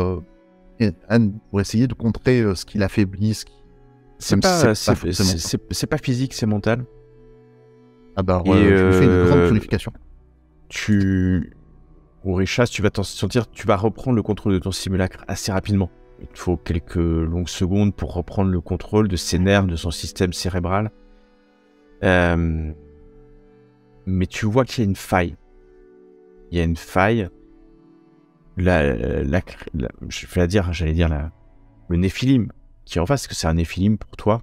essayer de contrer ce qui l'affaiblit. C'est pas physique, c'est mental. Ah bah, je fais une grande purification. Orishas, tu vas t'en sentir, tu vas reprendre le contrôle de ton simulacre assez rapidement. Il te faut quelques longues secondes pour reprendre le contrôle de ses nerfs, de son système cérébral. Mais tu vois qu'il y a une faille. Il y a une faille. Je vais la dire, j'allais dire le néphilim qui est en face, parce que c'est un néphilim pour toi.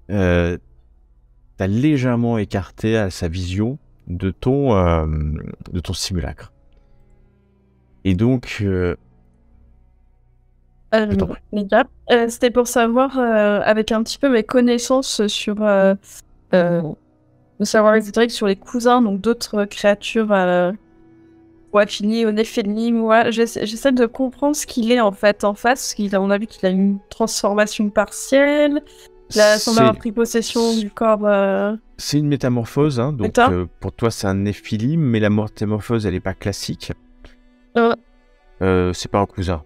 T'as légèrement écarté à sa vision de ton simulacre. Et donc... c'était pour savoir, avec un petit peu mes connaissances sur le savoir ésotérique sur les cousins, donc d'autres créatures affiliées au Néphilim. J'essaie de comprendre ce qu'il est en fait en face, parce qu'on a vu qu'il a une transformation partielle. Il a semblé avoir pris possession du corps. C'est une métamorphose, hein, donc pour toi c'est un Néphilim, mais la métamorphose elle est pas classique. C'est pas un cousin.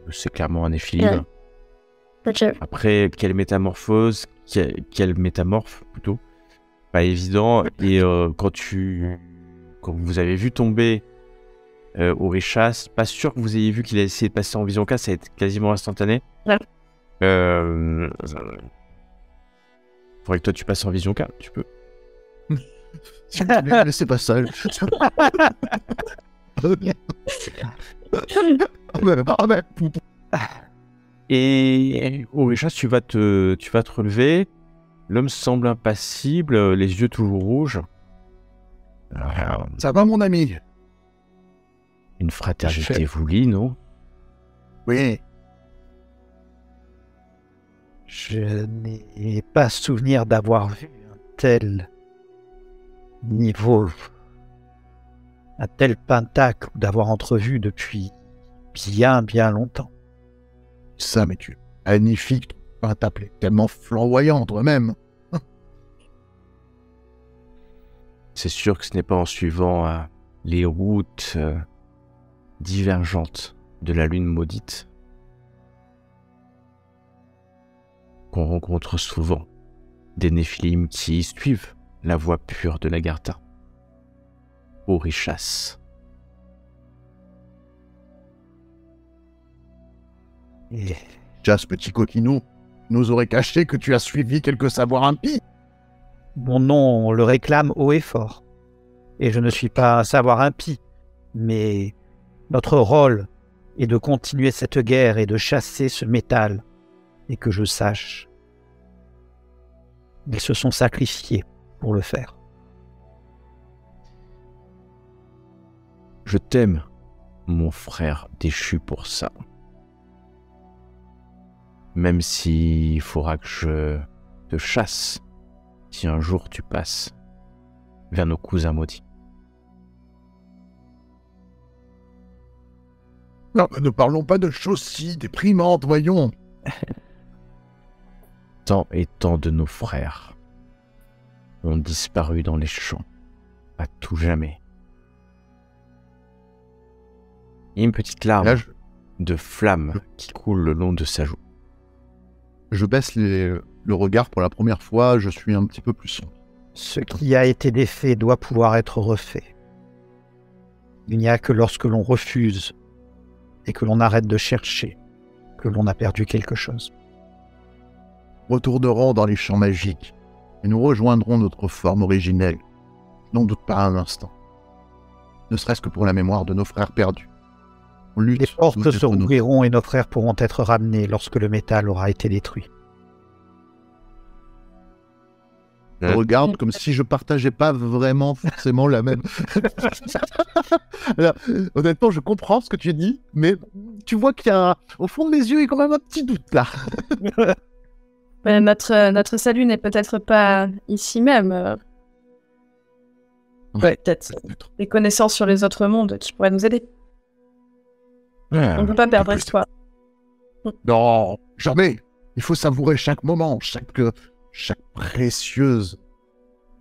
C'est clairement un néphilim. Okay. Après, quelle métamorphose, quel métamorphe plutôt, pas évident. Et quand vous avez vu tomber Orishas, pas sûr que vous ayez vu qu'il a essayé de passer en vision K, ça a été quasiment instantané. Faudrait que toi tu passes en vision K, tu peux. Laissez pas seul. Et Orishas, tu vas te relever. L'homme semble impassible, les yeux toujours rouges. Ça va, mon ami? Une fraternité vous lie, non? Oui. Je n'ai pas souvenir d'avoir vu un tel niveau, un tel pentacle, ou d'avoir entrevu depuis bien longtemps. Ça, mais tu es magnifique, ton pentacle est tellement flamboyant toi-même. C'est sûr que ce n'est pas en suivant les routes divergentes de la lune maudite qu'on rencontre souvent des Néphilim qui suivent la voie pure de l'Agartha. Orichas. Et Jas, petit coquinou, nous aurait caché que tu as suivi quelques savoirs impies. mon nom, on le réclame haut et fort. Et je ne suis pas un savoir impie, mais notre rôle est de continuer cette guerre et de chasser ce métal. Et que je sache, ils se sont sacrifiés pour le faire. Je t'aime, mon frère déchu pour ça. Même s'il faudra que je te chasse si un jour tu passes vers nos cousins maudits. Non, ne parlons pas de choses si déprimantes, voyons. Tant et tant de nos frères ont disparu dans les champs, à tout jamais. Et une petite larme Là, de flamme qui coule le long de sa joue. je baisse le regard pour la première fois, je suis un petit peu plus sombre. Ce qui a été défait doit pouvoir être refait. Il n'y a que lorsque l'on refuse et que l'on arrête de chercher que l'on a perdu quelque chose. Retournerons dans les champs magiques et nous rejoindrons notre forme originelle. Je n'en doute pas un instant. Ne serait-ce que pour la mémoire de nos frères perdus. On lutte Les portes tous se contre nous. rouvriront et nos frères pourront être ramenés lorsque le métal aura été détruit. Je regarde comme si je partageais pas vraiment forcément la même. Alors, honnêtement, je comprends ce que tu dis, mais tu vois qu'il y a au fond de mes yeux, il y a quand même un petit doute là. Notre salut n'est peut-être pas ici même. Peut-être des connaissances sur les autres mondes qui pourraient nous aider. On ne peut pas perdre espoir. Non, jamais. Il faut savourer chaque moment, chaque précieuse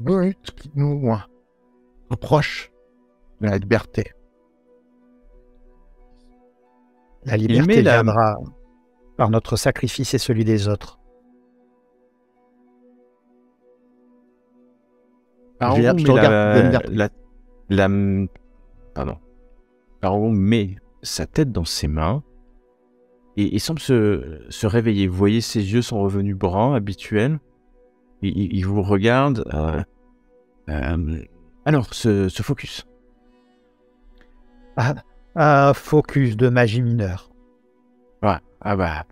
minute qui nous rapproche de la liberté. La liberté viendra par notre sacrifice et celui des autres. Paragon Je te regarde, Paragon met sa tête dans ses mains et semble se réveiller. Vous voyez, ses yeux sont revenus bruns, habituels. Il vous regarde. Alors, ce focus. Un focus de magie mineure. Ouais. Ah bah,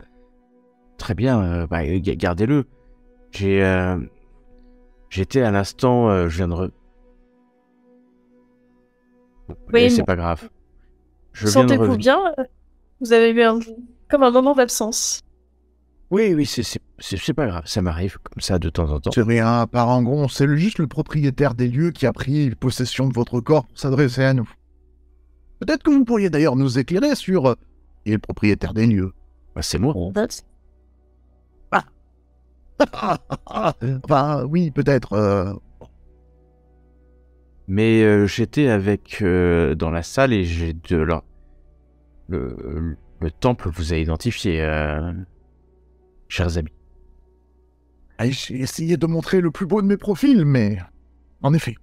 très bien. Gardez-le. J'étais à l'instant, je viens de... Oui, c'est pas grave. Sentez-vous bien? Vous avez eu comme un moment d'absence. Oui, c'est pas grave. Ça m'arrive comme ça de temps en temps. C'est rien, Parangon, c'est juste le propriétaire des lieux qui a pris possession de votre corps pour s'adresser à nous. Peut-être que vous pourriez d'ailleurs nous éclairer sur... qui est le propriétaire des lieux. Bah, c'est moi. Enfin, oui, peut-être. Mais j'étais avec dans la salle et j'ai de là. Le temple vous a identifié, chers amis. J'ai essayé de montrer le plus beau de mes profils, mais... En effet.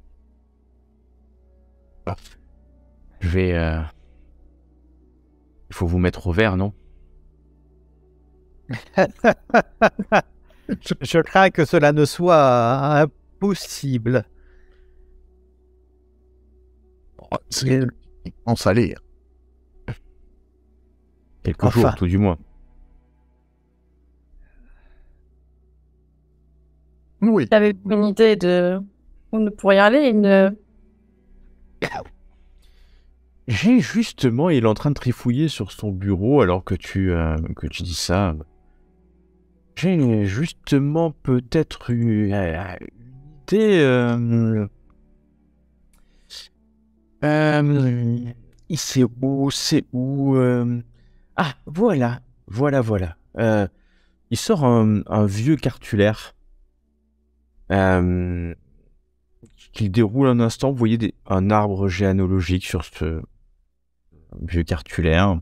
Je vais... Il faut vous mettre au vert, non? Je crains que cela ne soit impossible. C'est en salé. Quelques jours, tout du moins. Oui. T'avais une idée de où nous pourrions aller J'ai justement, il est en train de trifouiller sur son bureau alors que tu dis ça. J'ai justement peut-être une idée. C'est où Ah, voilà. Il sort un vieux cartulaire qu'il déroule un instant. Vous voyez un arbre généalogique sur ce vieux cartulaire.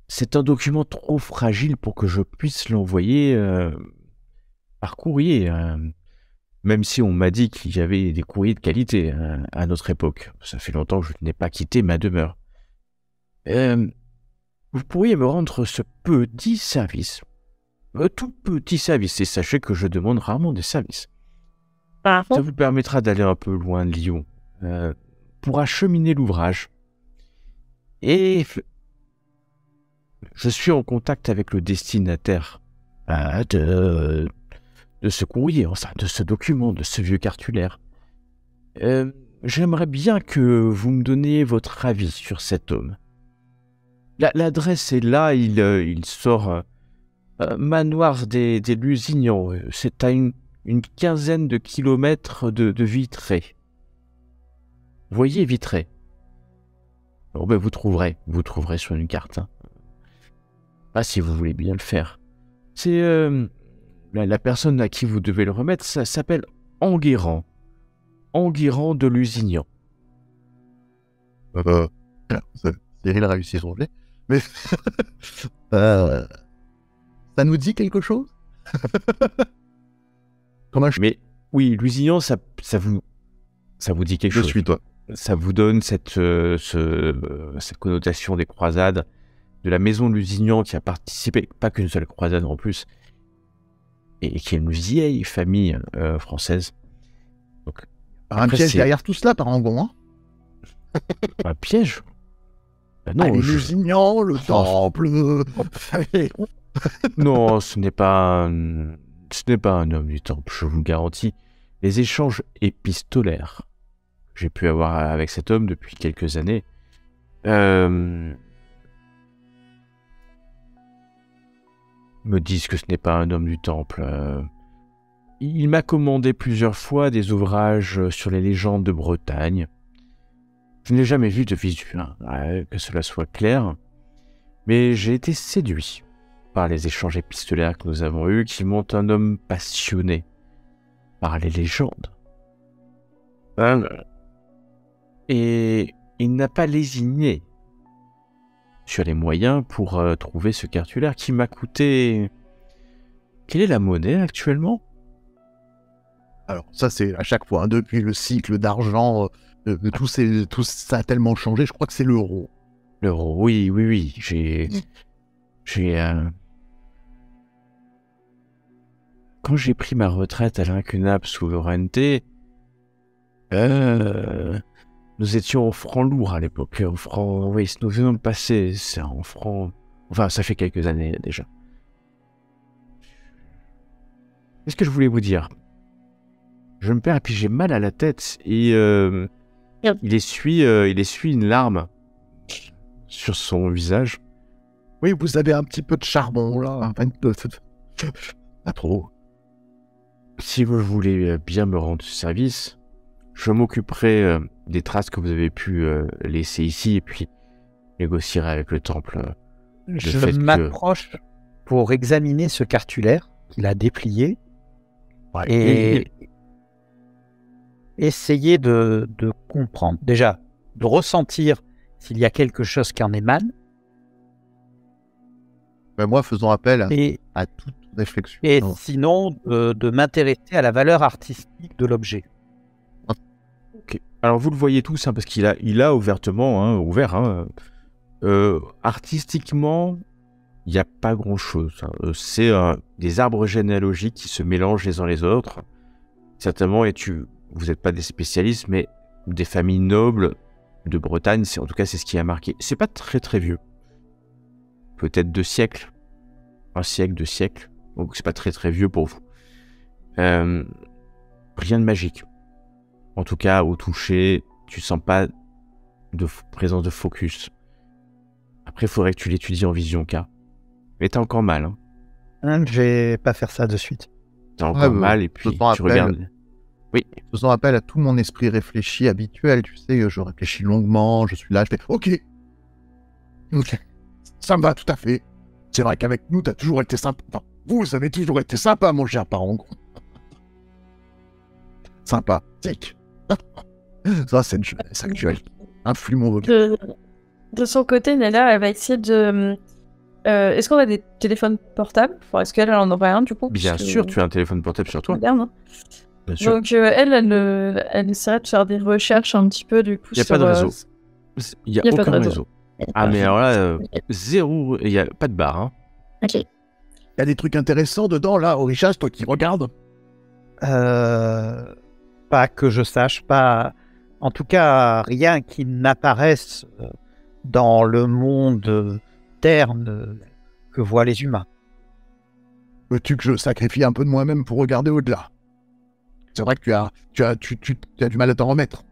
C'est un document trop fragile pour que je puisse l'envoyer par courrier. Même si on m'a dit qu'il y avait des courriers de qualité à notre époque. Ça fait longtemps que je n'ai pas quitté ma demeure. Vous pourriez me rendre ce petit service. Tout petit service. Et sachez que je demande rarement des services. Ça vous permettra d'aller un peu loin de Lyon pour acheminer l'ouvrage. Et je suis en contact avec le destinataire de ce courrier, enfin de ce document, de ce vieux cartulaire. J'aimerais bien que vous me donniez votre avis sur cet homme. L'adresse est là, il sort manoir des Lusignans. C'est à une quinzaine de kilomètres de Vitré. Vous voyez Vitré? Bon, ben vous trouverez sur une carte. Hein. Ah, si vous voulez bien le faire. C'est la personne à qui vous devez le remettre, ça s'appelle Enguerrand. Enguerrand de Lusignan. Cyril a réussi son jet. Mais ça nous dit quelque chose? Mais oui, Lusignan, ça vous dit quelque chose. Je suis toi. Ça vous donne cette connotation des croisades, de la maison de Lusignan qui a participé, pas qu'une seule croisade en plus, et qui est une vieille famille française. Donc, un piège derrière tout cela, par Angon, hein? Un piège? Non, les Lusignans, le temple. Non, ce n'est pas un homme du temple, je vous le garantis. Les échanges épistolaires que j'ai pu avoir avec cet homme depuis quelques années me disent que ce n'est pas un homme du temple. Il m'a commandé plusieurs fois des ouvrages sur les légendes de Bretagne. Je ne l'ai jamais vu de visu, hein, que cela soit clair, mais j'ai été séduit par les échanges épistolaires que nous avons eus, qui montrent un homme passionné par les légendes. Et il n'a pas lésiné sur les moyens pour trouver ce cartulaire qui m'a coûté... Quelle est la monnaie actuellement? Alors ça c'est à chaque fois, hein, depuis le cycle d'argent, tout ça a tellement changé, je crois que c'est l'euro. L'euro, oui, quand j'ai pris ma retraite à l'incunable souveraineté, nous étions en francs lourds à l'époque. En francs, oui, nous venons de passer, c'est en francs... Enfin, ça fait quelques années déjà. Qu'est-ce que je voulais vous dire? Je me perds et puis j'ai mal à la tête et il essuie une larme sur son visage. Oui, vous avez un petit peu de charbon là, pas trop. Si vous voulez bien me rendre service, je m'occuperai des traces que vous avez pu laisser ici et puis négocierai avec le temple. Je m'approche pour examiner ce cartulaire qu'il a déplié et essayer de comprendre. Déjà, de ressentir s'il y a quelque chose qui en émane. Ben moi, faisons appel à toute réflexion. Et sinon, de m'intéresser à la valeur artistique de l'objet. Ok. Alors vous le voyez tous, hein, parce qu'il a ouvertement, ouvert. Artistiquement, il n'y a pas grand-chose. Hein. C'est des arbres généalogiques qui se mélangent les uns les autres. Certainement, vous n'êtes pas des spécialistes, mais des familles nobles de Bretagne, en tout cas, c'est ce qui a marqué. C'est pas très très vieux. Peut-être 2 siècles. 1 siècle, 2 siècles. Donc c'est pas très très vieux pour vous. Rien de magique. En tout cas, au toucher, tu sens pas de présence de focus. Après, il faudrait que tu l'étudies en vision K. Mais t'as encore mal. Hein. Je vais pas faire ça de suite. T'as encore mal et puis tu regardes. Oui. Faisant appel à tout mon esprit réfléchi habituel, tu sais, je réfléchis longuement, je suis là, je fais OK, ça me va tout à fait. C'est vrai qu'avec nous, t'as toujours été sympa. Enfin, vous avez toujours été sympa, mon cher Parangon. Sympathique. Ça, c'est une jeunesse actuelle. Influe mon vocabulaire. De son côté, Nella, elle va essayer de... est-ce qu'on a des téléphones portables? Est-ce qu'elle en aurait un, du coup? Bien sûr, tu as un téléphone portable sur toi. Moderne, hein. Bien sûr. Donc, elle essaierait de faire des recherches un petit peu, du coup, Il n'y a pas de réseau. Il n'y a aucun réseau. Ah, mais alors là, zéro... Il n'y a pas de barre, hein. Ok. Il y a des trucs intéressants dedans, là, Orichas, toi qui regardes? Pas que je sache, pas... En tout cas, rien qui n'apparaisse dans le monde terne que voient les humains. Veux-tu que je sacrifie un peu de moi-même pour regarder au-delà? C'est vrai que tu as du mal à t'en remettre.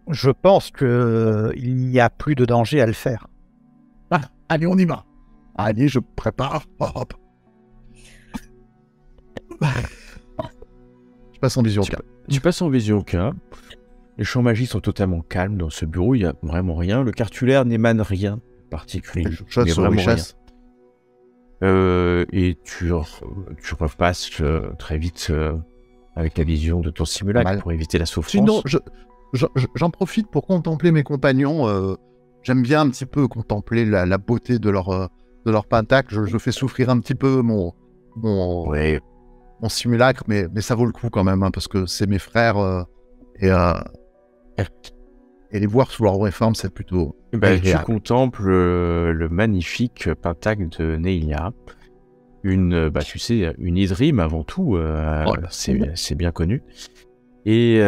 Je pense qu'il n'y a plus de danger à le faire. Ah, allez, on y va. Allez, je prépare. Hop. Je passe en vision K. Tu passes en vision K. Les champs magiques sont totalement calmes dans ce bureau, il n'y a vraiment rien. Le cartulaire n'émane rien de particulier. Mais vraiment rien. Et tu repasses très vite avec la vision de ton simulacre pour éviter la souffrance. Sinon, j'en profite pour contempler mes compagnons. J'aime bien un petit peu contempler la beauté de leur pentacle. Je fais souffrir un petit peu mon simulacre, mais ça vaut le coup quand même, hein, parce que c'est mes frères et les voir sous leur vraie forme, c'est plutôt tu contemples le magnifique pentacle de Nelia. Une hydrime avant tout, c'est bien connu, et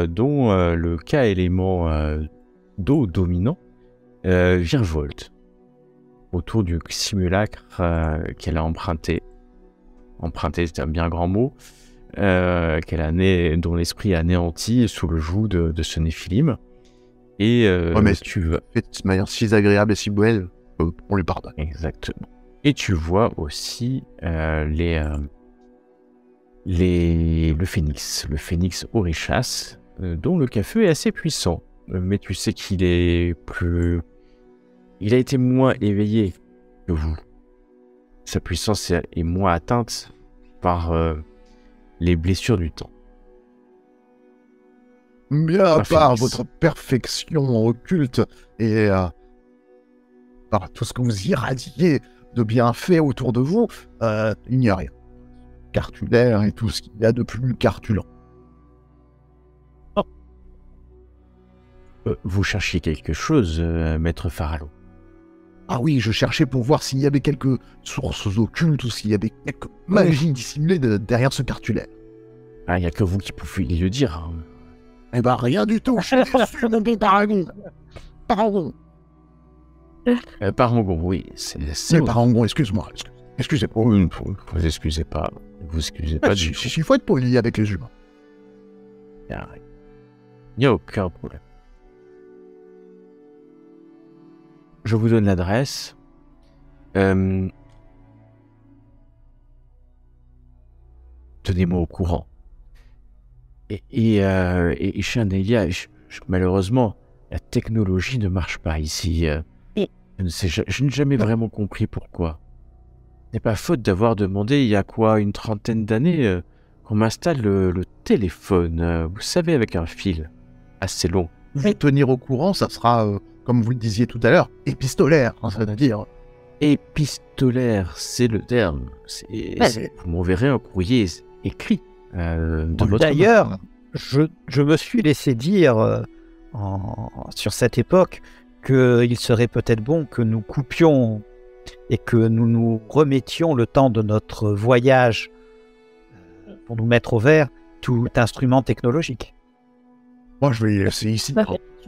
dont le K-élément d'eau dominant virevolte autour du simulacre qu'elle a emprunté, c'est un bien grand mot, dont l'esprit a anéanti sous le joug de ce néphilim. Et mais tu veux de manière si agréable et si belle, on lui pardonne. Exactement. Et tu vois aussi le phénix Orichas, dont le café est assez puissant. Mais tu sais qu'il est plus... Il a été moins éveillé que vous. Sa puissance est moins atteinte par les blessures du temps. Mais à part votre perfection occulte et par tout ce que vous irradiez de bienfaits autour de vous, il n'y a rien. Cartulaire et tout ce qu'il y a de plus cartulant. Oh. Vous cherchiez quelque chose, maître Faralo? Ah oui, je cherchais pour voir s'il y avait quelques sources occultes ou s'il y avait quelques magies dissimulées derrière ce cartulaire. Ah, il n'y a que vous qui pouvez le dire. Hein. Eh ben, rien du tout, je suis sûr de Parangon. Parangon. Parangon, oui. Mais Parangon, excuse-moi. Excusez-moi. Vous excusez pas. Vous excusez pas du tout. Il faut être poli avec les humains. Il n'y a aucun problème. Je vous donne l'adresse. Tenez-moi au courant. Et chez Anélia, malheureusement, la technologie ne marche pas ici. Je n'ai jamais vraiment compris pourquoi. Ce n'est pas faute d'avoir demandé il y a une 30aine d'années qu'on m'installe le téléphone, vous savez, avec un fil assez long. Tenir au courant, ça sera, comme vous le disiez tout à l'heure, épistolaire, hein, c'est-à-dire... Épistolaire, c'est le terme. Vous m'enverrez un courrier écrit. D'ailleurs, je me suis laissé dire sur cette époque qu'il serait peut-être bon que nous coupions et que nous nous remettions le temps de notre voyage pour nous mettre au vert tout instrument technologique. Moi, je vais y laisser ici.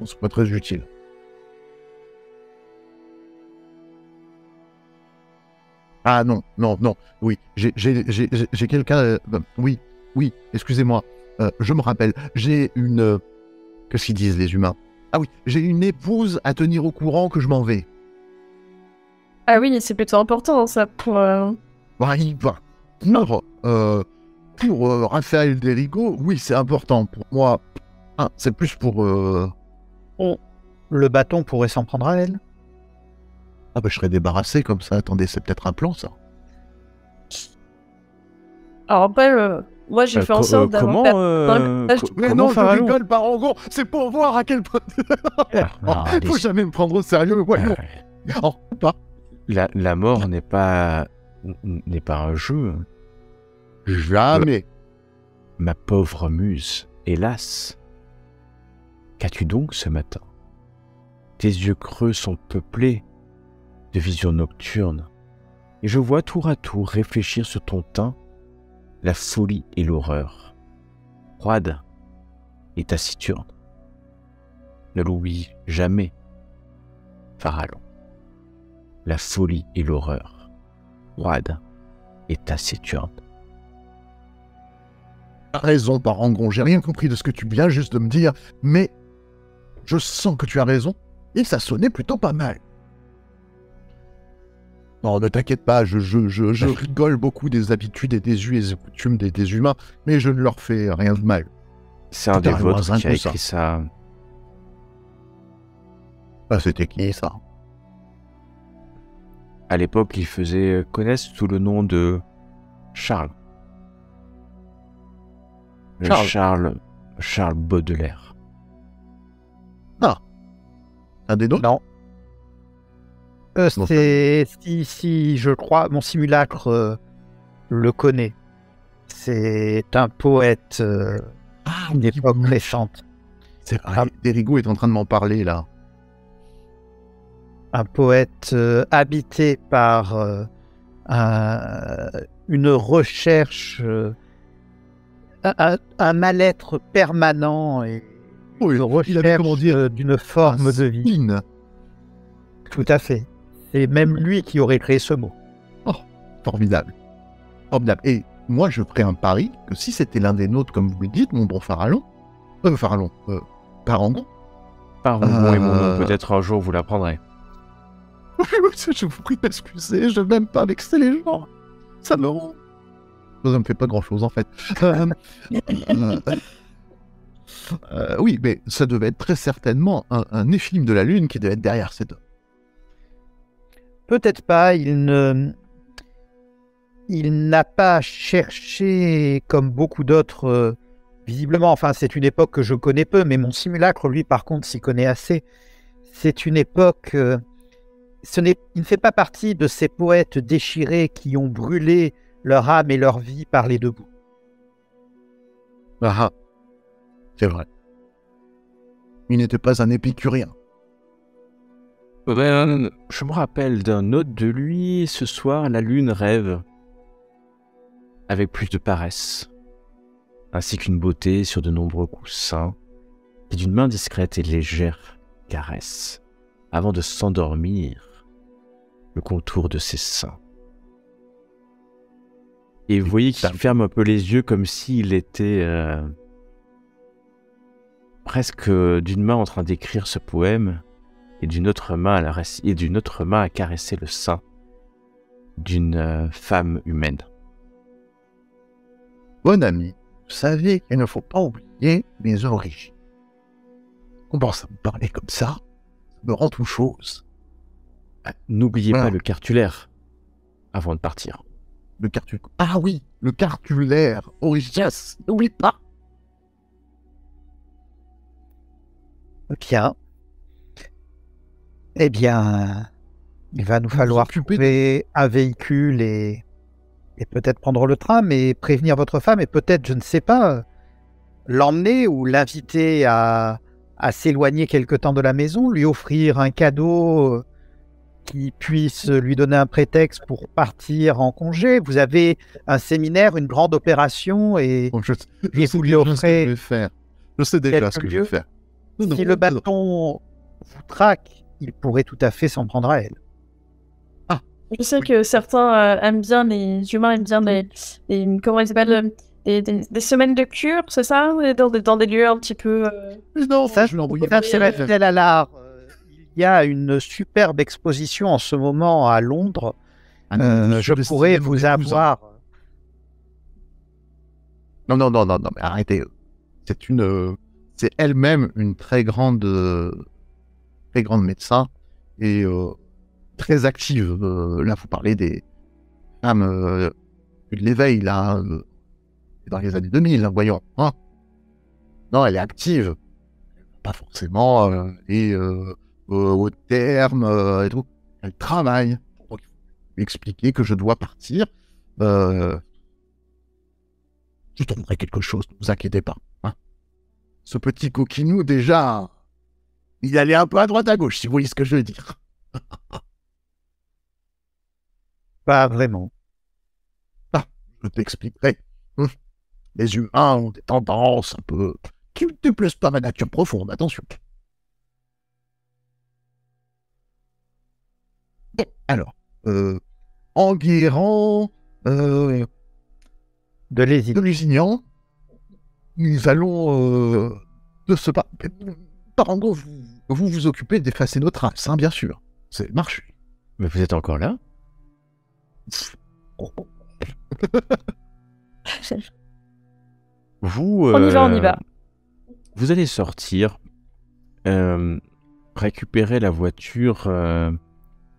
C'est pas très utile. Ah non. Oui, j'ai quelqu'un... oui, excusez-moi. Je me rappelle. J'ai une... Qu'est-ce qu'ils disent, les humains? Ah oui, j'ai une épouse à tenir au courant que je m'en vais. Ah oui, c'est plutôt important, ça, pour... bah, il va. Pour Raphaël Derigo, oui, c'est important. Pour moi, c'est plus pour... Le bâton pourrait s'en prendre à elle. Ah bah je serais débarrassé comme ça. Attendez, c'est peut-être un plan, ça. Alors après, moi j'ai fait en sorte d'avoir... Mais non, je rigole, Parangon. C'est pour voir à quel point... Faut jamais me prendre au sérieux. Ouais, non, pas. La mort n'est pas un jeu. Jamais. Ma pauvre muse, hélas. Qu'as-tu donc ce matin? Tes yeux creux sont peuplés de visions nocturnes, et je vois tour à tour réfléchir sur ton teint la folie et l'horreur. Roide et taciturne. Ne l'oublie jamais, Farallon. La folie et l'horreur. Roide et taciturne. T'as raison, Parangon, j'ai rien compris de ce que tu viens juste de me dire, mais je sens que tu as raison, et ça sonnait plutôt pas mal. Non, ne t'inquiète pas, je rigole beaucoup des habitudes et des us et des coutumes des humains, mais je ne leur fais rien de mal. C'est un des vôtres qui a écrit ça. Ah, c'était qui, ça? À l'époque, il faisait connaître sous le nom de Charles. Charles Baudelaire. Ah. Un des nôtres? Non. Si je crois, mon simulacre le connaît. C'est un poète d'une époque récente. C'est vrai, Derigo est en train de m'en parler, là. Un poète habité par une recherche... un mal-être permanent et oui, une recherche d'une forme de vie. Tout à fait. C'est même lui qui aurait créé ce mot. Oh, formidable. Formidable. Et moi, je ferais un pari que si c'était l'un des nôtres, comme vous le dites, mon bon Parangon. Parangon est mon nom. Peut-être un jour vous l'apprendrez. Je vous prie d'excuser, je n'aime pas vexer les gens. Ça me rend... Ça me fait pas grand-chose, en fait. Oui, mais ça devait être très certainement un Néphilim de la Lune qui devait être derrière cet homme. Peut-être pas, il n'a pas cherché comme beaucoup d'autres, visiblement, enfin c'est une époque que je connais peu, mais mon simulacre, lui, par contre, s'y connaît assez. C'est une époque... il ne fait pas partie de ces poètes déchirés qui ont brûlé leur âme et leur vie par les deux bouts. Ah, c'est vrai. Il n'était pas un épicurien. Je me rappelle d'un autre de lui. Ce soir, la lune rêve avec plus de paresse, ainsi qu'une beauté sur de nombreux coussins, et d'une main discrète et légère caresse, avant de s'endormir, le contour de ses seins. Et vous voyez qu'il ferme un peu les yeux comme s'il était presque d'une main en train d'écrire ce poème et d'une autre main à caresser le sein d'une femme humaine. Bon ami, vous savez qu'il ne faut pas oublier mes origines. On pense à me parler comme ça me rend tout chose. N'oubliez pas le cartulaire avant de partir. Le cartulaire. Ah oui, le cartulaire. Yes, n'oublie pas. Bien. Eh bien, il va nous falloir trouver un véhicule et peut-être prendre le train, mais prévenir votre femme et peut-être, je ne sais pas, l'emmener ou l'inviter à s'éloigner quelque temps de la maison, lui offrir un cadeau qui puisse lui donner un prétexte pour partir en congé. Vous avez un séminaire, une grande opération et vous lui offrez... Je sais déjà ce que je vais faire. Si le bâton vous traque, il pourrait tout à fait s'en prendre à elle. Ah, je sais que certains aiment bien, les humains aiment bien comment ils s'appellent, des semaines de cure, c'est ça? Dans des lieux un petit peu... Non, ça, je l'envoie. C'est resté à l'art. Il y a une superbe exposition en ce moment à Londres Je pourrais vous avoir... Non, mais arrêtez. C'est elle-même une très grande médecin et très active. Là, vous parlez des femmes de l'éveil, là, dans les années 2000, hein, voyons. Hein, non, elle est active. Pas forcément au terme et tout. Elle travaille. Donc, il faut lui expliquer que je dois partir. Je trouverai quelque chose, ne vous inquiétez pas. Hein. Ce petit coquinou, déjà, il allait un peu à droite à gauche, si vous voyez ce que je veux dire. Pas vraiment. Ah, je t'expliquerai. Les humains ont des tendances un peu qui ne déplaisent pas ma nature profonde, attention. Alors, Enguerrand, de Lusignan, nous allons de ce pas. En gros, vous occupez d'effacer nos traces, hein, bien sûr. C'est le marché. Mais vous êtes encore là? On y va. Vous allez sortir, récupérer la voiture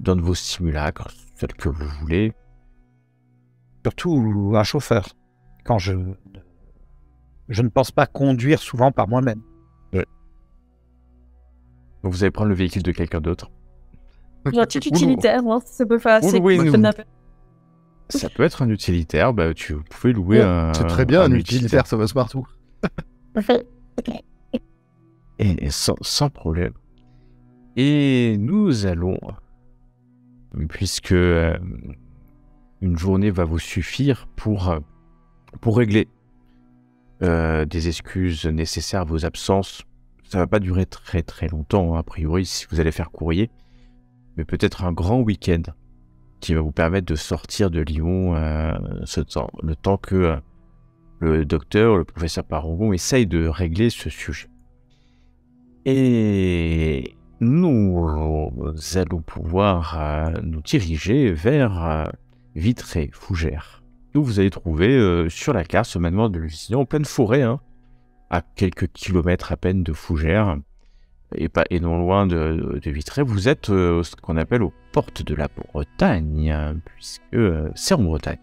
d'un de vos simulacres, celle que vous voulez. Surtout un chauffeur, quand je ne pense pas conduire souvent par moi-même. Ouais. Donc vous allez prendre le véhicule de quelqu'un d'autre. Un petit utilitaire, hein, ça peut faire assez. Ça peut être un utilitaire, bah, vous pouvez louer un. C'est très bien, un utilitaire, ça va se partout. Et sans problème. Et nous allons, puisque une journée va vous suffire pour régler des excuses nécessaires à vos absences. Ça va pas durer très très longtemps, hein, a priori, si vous allez faire courrier, mais peut-être un grand week-end qui va vous permettre de sortir de Lyon le temps que le docteur, le professeur Parangon, essaye de régler ce sujet. Et nous allons pouvoir nous diriger vers Vitré-Fougères, où vous allez trouver sur la carte ce manoir de Lusignan en pleine forêt, hein, à quelques kilomètres à peine de Fougères, et non loin de Vitré. Vous êtes ce qu'on appelle aux portes de la Bretagne, puisque c'est en Bretagne.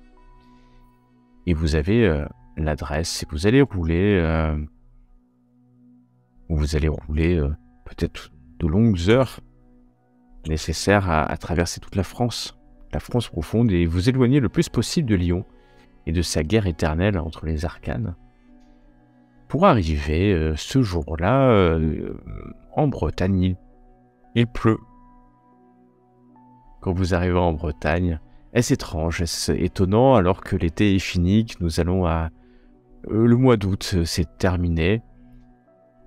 Et vous avez l'adresse, et vous allez rouler peut-être de longues heures nécessaires à traverser toute la France profonde, et vous éloigner le plus possible de Lyon et de sa guerre éternelle entre les arcanes, pour arriver ce jour-là en Bretagne. Il pleut. Quand vous arrivez en Bretagne, est-ce étrange, est-ce étonnant, alors que l'été est fini, que nous allons à... le mois d'août c'est terminé,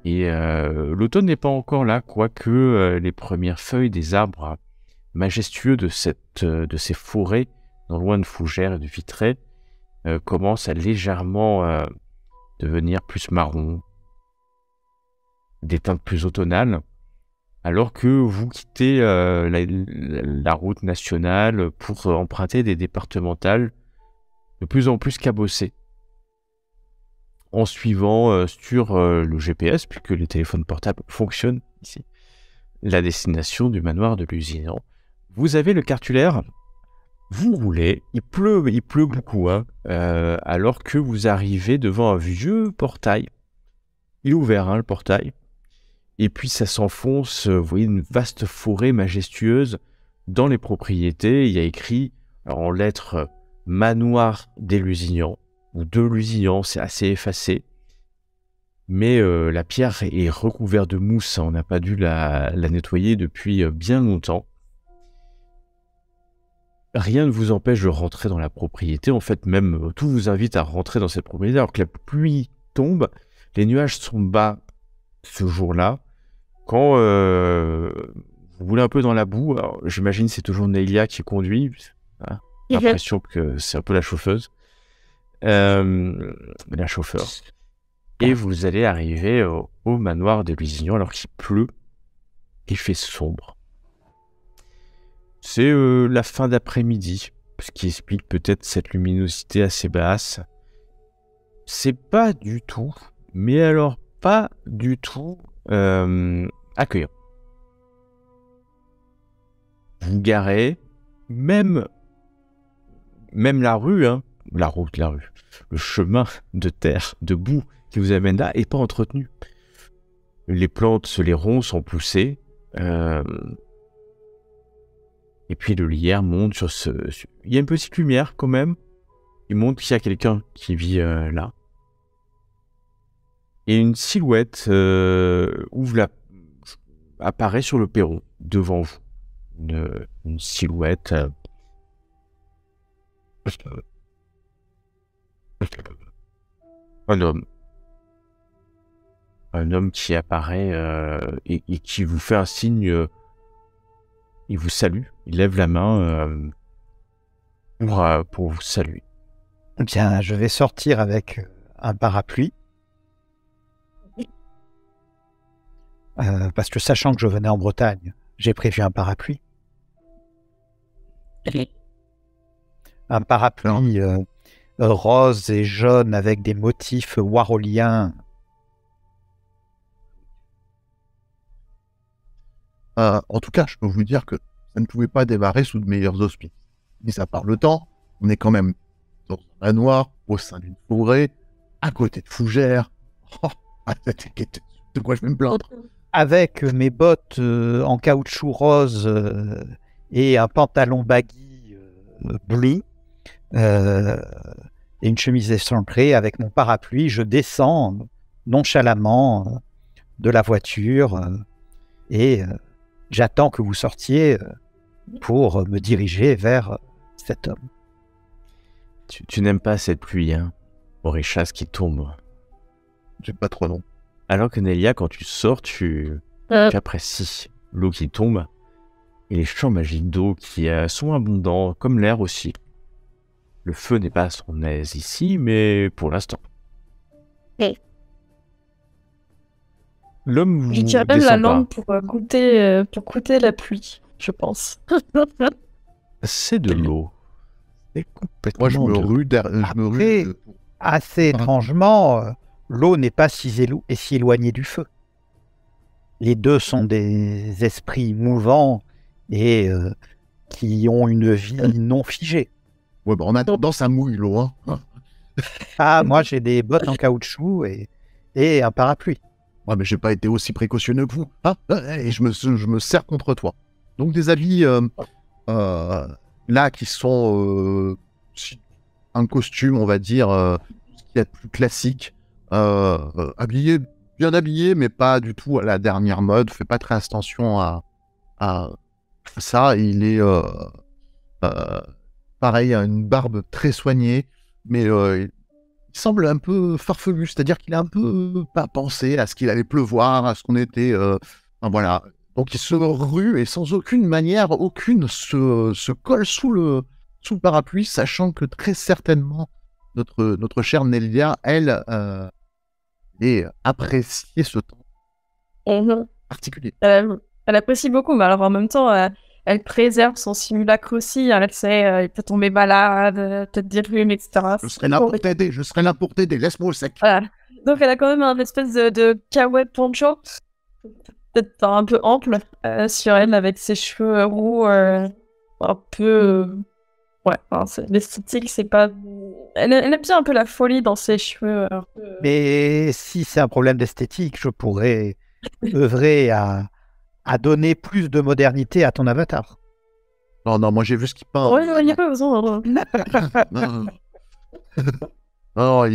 et l'automne n'est pas encore là, quoique les premières feuilles des arbres majestueux de ces forêts, non loin de Fougères et de Vitré, commencent à légèrement devenir plus marron, des teintes plus automnales, alors que vous quittez la route nationale pour emprunter des départementales de plus en plus cabossées, en suivant sur le GPS, puisque les téléphones portables fonctionnent ici, la destination du manoir de Lusignan. Vous avez le cartulaire, vous roulez, il pleut beaucoup, hein, alors que vous arrivez devant un vieux portail. Il est ouvert, hein, le portail. Et puis ça s'enfonce, vous voyez une vaste forêt majestueuse. Dans les propriétés, il y a écrit en lettres manoir des Lusignans, ou de Lusignan, c'est assez effacé. Mais la pierre est recouverte de mousse, hein, on n'a pas dû la nettoyer depuis bien longtemps. Rien ne vous empêche de rentrer dans la propriété, en fait même tout vous invite à rentrer dans cette propriété, alors que la pluie tombe, les nuages sont bas ce jour-là. Quand vous roulez un peu dans la boue, alors j'imagine c'est toujours Nelia qui conduit, hein, j'ai l'impression que c'est un peu la chauffeuse, la chauffeur. Et vous allez arriver au manoir de Lusignan alors qu'il pleut, il fait sombre. C'est la fin d'après-midi, ce qui explique peut-être cette luminosité assez basse. C'est pas du tout, mais alors pas du tout accueillant. Vous garez, même la rue, hein, la route, le chemin de terre, de boue qui vous amène là est pas entretenu. Les plantes, les ronds sont poussés. Et puis le lierre monte sur ce... Il y a une petite lumière quand même. Il montre qu'il y a quelqu'un qui vit là. Et une silhouette apparaît sur le perron devant vous. Une silhouette... Un homme. Un homme qui apparaît et qui vous fait un signe. Il vous salue. Il lève la main pour vous saluer. Bien, je vais sortir avec un parapluie. Parce que sachant que je venais en Bretagne, j'ai prévu un parapluie. Un parapluie rose et jaune avec des motifs waroliens. En tout cas, je peux vous dire que ça ne pouvait pas démarrer sous de meilleurs auspices. Mis à part le temps, on est quand même dans un manoir, au sein d'une forêt, à côté de fougères. Oh, de quoi je vais me plaindre? Avec mes bottes en caoutchouc rose et un pantalon baggy bleu et une chemise échancrée avec mon parapluie, je descends nonchalamment de la voiture et j'attends que vous sortiez pour me diriger vers cet homme. Tu n'aimes pas cette pluie, hein, Orichas qui tombe. J'aime pas trop, non. Alors que Nelia, quand tu sors, tu apprécies l'eau qui tombe et les champs magiques d'eau qui sont abondants, comme l'air aussi. Le feu n'est pas à son aise ici, mais pour l'instant. L'homme vous J'utilerai même la langue pour goûter la pluie, je pense. C'est de l'eau. C'est complètement Moi, je me rue Après, assez étrangement, l'eau n'est pas si éloignée du feu. Les deux sont des esprits mouvants et qui ont une vie non figée. Ouais, bah en attendant, ça mouille l'eau. Hein. Ah, moi j'ai des bottes en caoutchouc et un parapluie. Ouais, mais j'ai pas été aussi précautionneux que vous. Hein, et je me sers contre toi. Donc des habits là qui sont un costume, on va dire, ce qui est plus classique. Bien habillé, mais pas du tout à la dernière mode. Fais pas très attention à ça. Il est pareil, a une barbe très soignée, mais il semble un peu farfelu, c'est-à-dire qu'il a un peu pas pensé à ce qu'il allait pleuvoir, à ce qu'on était... voilà. Donc il se rue et sans aucune manière, se colle sous le parapluie, sachant que très certainement notre chère Nelia, elle, est appréciée ce temps particulier. Elle apprécie beaucoup, mais alors en même temps... elle préserve son simulacre aussi. Elle sait, il peut tomber malade, peut-être des rhumes, etc. Je serai là pour t'aider. Laisse-moi au sec. Voilà. Donc elle a quand même un espèce de kawaii poncho, peut-être un peu ample, sur elle, avec ses cheveux roux, un peu... ouais, l'esthétique, c'est pas... Elle aime bien un peu la folie dans ses cheveux. Mais si c'est un problème d'esthétique, je pourrais œuvrer à donner plus de modernité à ton avatar. Non, moi j'ai vu ce qu'il peint. Ouais, il n'y a pas besoin. Non,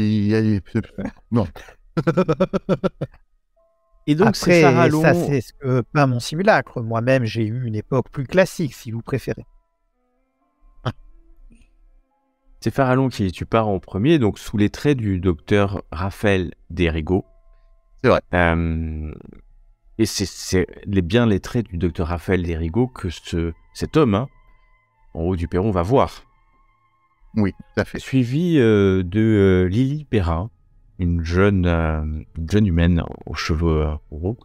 non. Et donc c'est Farallon... ça c'est ce que peint mon simulacre. Moi-même, j'ai eu une époque plus classique, si vous préférez. C'est Farallon qui tu pars en premier, donc sous les traits du docteur Raphaël Derigo. C'est vrai. Et c'est bien les traits du docteur Raphaël Derigo que cet homme, hein, en haut du perron, va voir. Oui, tout à fait. Suivi de Lily Perrin, une jeune humaine aux cheveux roux,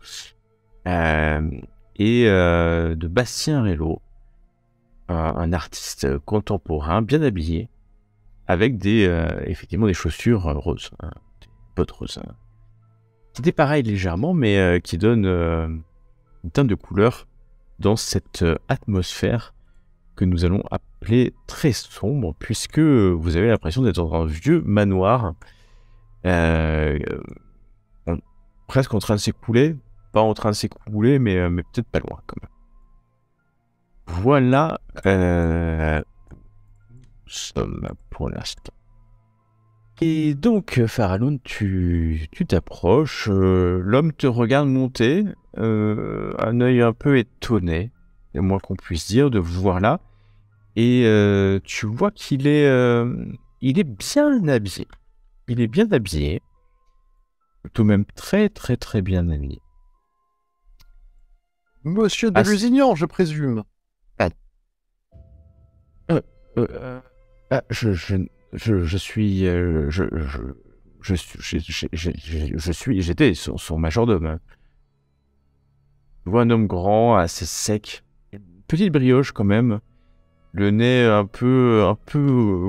et de Bastien Rello, un artiste contemporain bien habillé, avec effectivement des chaussures roses, hein, des bottes roses, hein, qui dépareillent légèrement, mais qui donnent une teinte de couleur dans cette atmosphère que nous allons appeler très sombre, puisque vous avez l'impression d'être dans un vieux manoir, presque en train de s'écouler, pas en train de s'écouler, mais peut-être pas loin quand même. Voilà, nous sommes pour l'instant. Et donc, Farallon, tu t'approches, l'homme te regarde monter, un œil un peu étonné, le moins qu'on puisse dire, de vous voir là, et tu vois qu'il est bien habillé. Il est bien habillé, plutôt même très très très bien habillé. Monsieur de Lusignan, je présume. J'étais son majordome. Je vois un homme grand, assez sec, petite brioche quand même, le nez un peu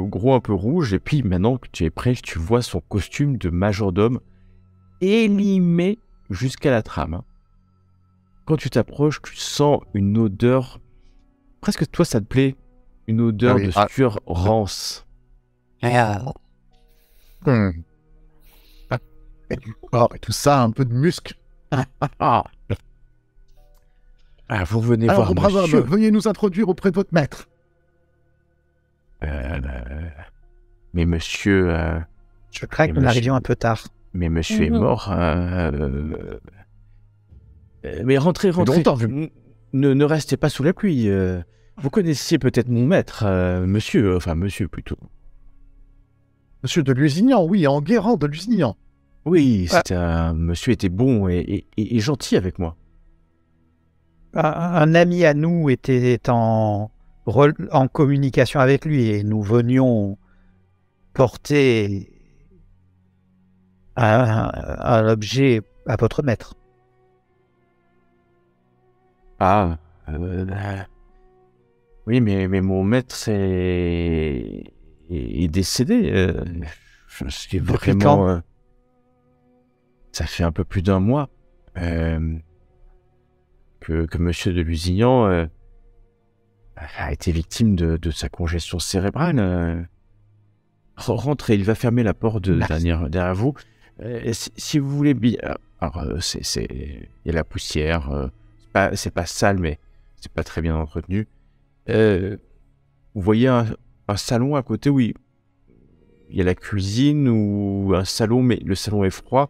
gros, un peu rouge, et puis maintenant que tu es prêt, tu vois son costume de majordome élimé jusqu'à la trame. Quand tu t'approches, tu sens une odeur, presque toi ça te plaît, une odeur de sueur rance. Et tout ça, un peu de musc. Vous venez voir monsieur. Veuillez nous introduire auprès de votre maître. Mais monsieur... Je crains que nous arrivions un peu tard. Mais monsieur est mort. Mais rentrez. Ne restez pas sous la pluie. Vous connaissiez peut-être mon maître, monsieur plutôt. Monsieur de Lusignan, oui, Enguerrand de Lusignan. Oui, monsieur était bon et gentil avec moi. Un ami à nous était en communication avec lui et nous venions porter un objet à votre maître. Oui, mais mon maître est décédé. Je suis vraiment... ça fait un peu plus d'un mois que monsieur de Lusignan a été victime de sa congestion cérébrale. Rentrez, il va fermer la porte derrière vous. Si vous voulez bien... Alors, il y a la poussière, c'est pas sale, mais c'est pas très bien entretenu. Vous voyez un salon à côté où il y a la cuisine ou un salon, mais le salon est froid.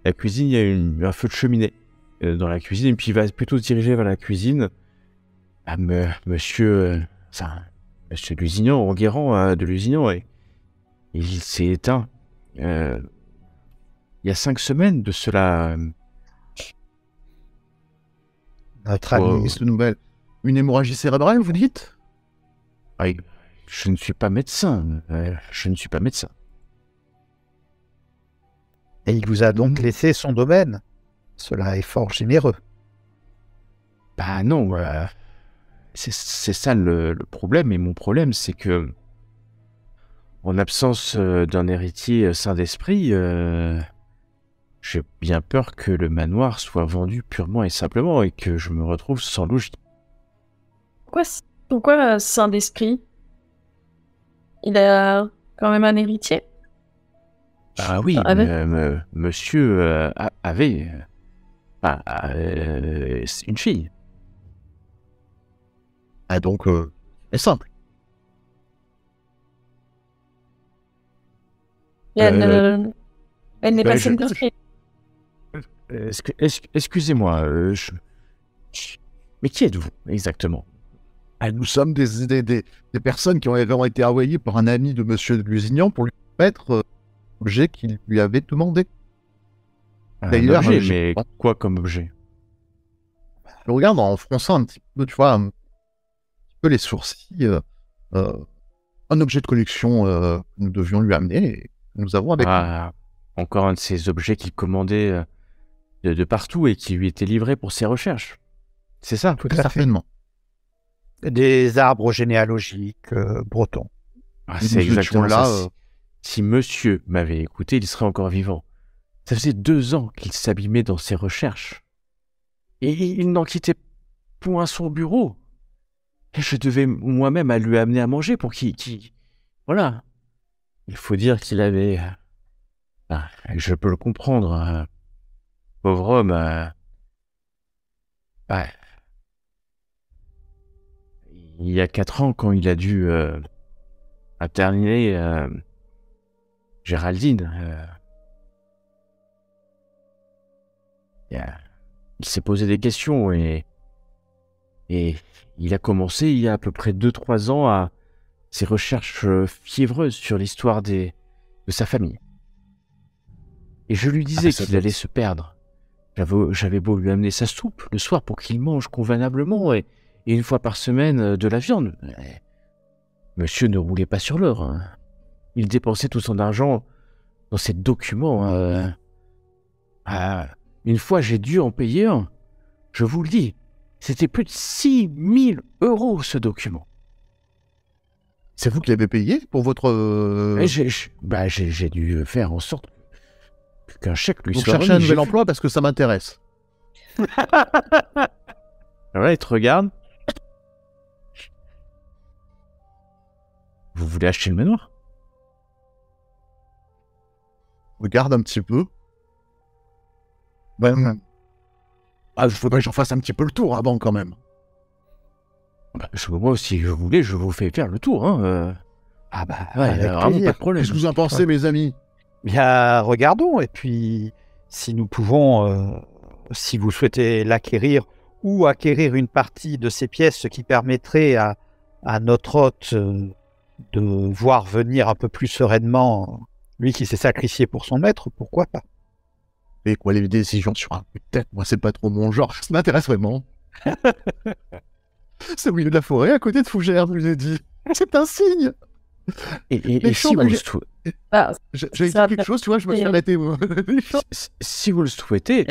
La cuisine, il y a un feu de cheminée dans la cuisine, et puis il va plutôt se diriger vers la cuisine. Monsieur Lusignan, Enguerrand de Lusignan, il s'est éteint. Il y a 5 semaines de cela. Notre ami, cette nouvelle. Une hémorragie cérébrale, vous dites? Je ne suis pas médecin. Et il vous a donc laissé son domaine. Cela est fort généreux. Non, c'est ça le problème. Et mon problème, c'est que, en absence d'un héritier sain d'esprit, j'ai bien peur que le manoir soit vendu purement et simplement et que je me retrouve sans logis. Pourquoi sain d'esprit? Il a quand même un héritier? Oui, monsieur avait une fille. Donc, c'est simple. Elle n'est pas saine d'esprit. Excusez-moi, mais qui êtes-vous exactement? Nous sommes des personnes qui ont été envoyées par un ami de monsieur de Lusignan pour lui mettre l'objet qu'il lui avait demandé. D'ailleurs, mais quoi comme objet? Je regarde en fronçant un petit peu, tu vois, un petit peu les sourcils, un objet de collection que nous devions lui amener et que nous avons avec nous. Encore un de ces objets qu'il commandait de partout et qui lui était livré pour ses recherches. C'est ça? Tout certainement. Des arbres généalogiques bretons. Ah, c'est exactement ça. Si monsieur m'avait écouté, il serait encore vivant. Ça faisait 2 ans qu'il s'abîmait dans ses recherches. Et il n'en quittait point son bureau. Et je devais moi-même à lui amener à manger pour qu'il... Voilà. Il faut dire qu'il avait... je peux le comprendre. Pauvre homme. Il y a 4 ans, quand il a dû interner Géraldine, il s'est posé des questions et il a commencé il y a à peu près 2-3 ans ses recherches fiévreuses sur l'histoire de sa famille. Et je lui disais qu'il allait se perdre. J'avais beau lui amener sa soupe le soir pour qu'il mange convenablement et 1 fois par semaine de la viande. Monsieur ne roulait pas sur l'or. Hein. Il dépensait tout son argent dans ces documents. Une fois, j'ai dû en payer un. Je vous le dis, c'était plus de 6 000 € ce document. C'est vous qui l'avez payé pour votre... J'ai dû faire en sorte qu'un chèque lui soit remis. Vous cherchez un nouvel emploi parce que ça m'intéresse. Alors là, il te regarde. Vous voulez acheter le manoir? Regarde un petit peu. Il faudrait que j'en fasse un petit peu le tour avant quand même. Moi, si je voulais, je vous fais faire le tour. Hein. Vraiment pas de problème. Qu'est-ce que vous en pensez, mes amis? Bien, regardons. Et puis, si nous pouvons, si vous souhaitez l'acquérir ou acquérir une partie de ces pièces, ce qui permettrait à notre hôte de voir venir un peu plus sereinement lui qui s'est sacrifié pour son maître, pourquoi pas? Et quoi, les décisions sur un coup de tête, moi c'est pas trop mon genre, ça m'intéresse vraiment. C'est au milieu de la forêt, à côté de Fougères, je vous ai dit. C'est un signe. Et si vous le souhaitez... J'ai dit quelque chose, tu vois, je me suis arrêté. Si vous le souhaitez,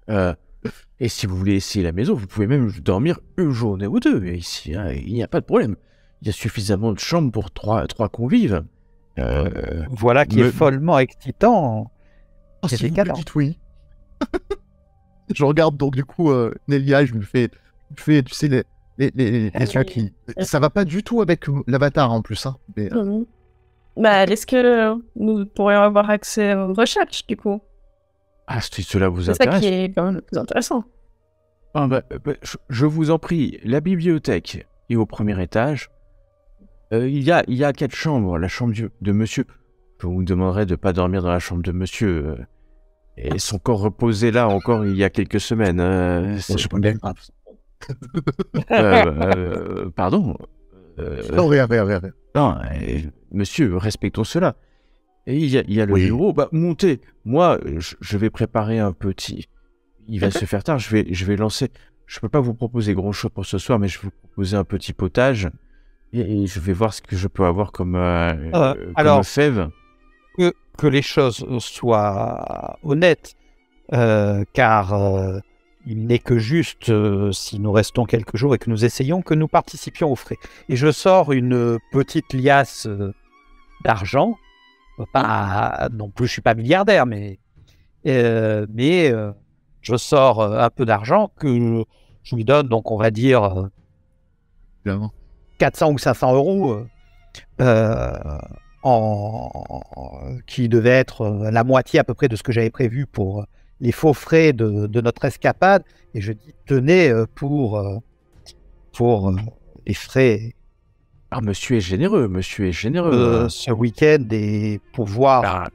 et si vous voulez essayer la maison, vous pouvez même dormir 1 journée ou 2. Et ici, il n'y a pas de problème. Il y a suffisamment de chambres pour 3 convives. Voilà qui est follement excitant. Si vous me dites oui. Je regarde donc du coup Nelia, je me fais, tu sais, les gens qui... Ça va pas du tout avec l'avatar en plus. Hein, mais, est-ce que nous pourrions avoir accès aux recherches du coup? Si cela vous intéresse. C'est ça qui est quand même le plus intéressant. Je vous en prie, la bibliothèque est au 1er étage. Il y a 4 chambres. La chambre de monsieur. Je vous demanderai de ne pas dormir dans la chambre de monsieur. Et son corps reposait là encore il y a quelques semaines. C'est pas bien grave. Pardon. Non, rien. Non, monsieur, respectons cela. Et il y a le bureau. Montez. Moi, je vais préparer un petit. Il va se faire tard. Je vais lancer. Je peux pas vous proposer grand chose pour ce soir, mais je vais vous proposer un petit potage. Et je vais voir ce que je peux avoir comme fève. Que les choses soient honnêtes, car il n'est que juste, si nous restons quelques jours et que nous essayons, que nous participions aux frais. Et je sors une petite liasse d'argent. Pas non plus, je suis pas milliardaire, mais je sors un peu d'argent que je lui donne, donc on va dire 400 ou 500 €, qui devait être la moitié à peu près de ce que j'avais prévu pour les faux frais de notre escapade. Et je dis, tenez, pour les frais. Monsieur est généreux, ce week-end et pourvoir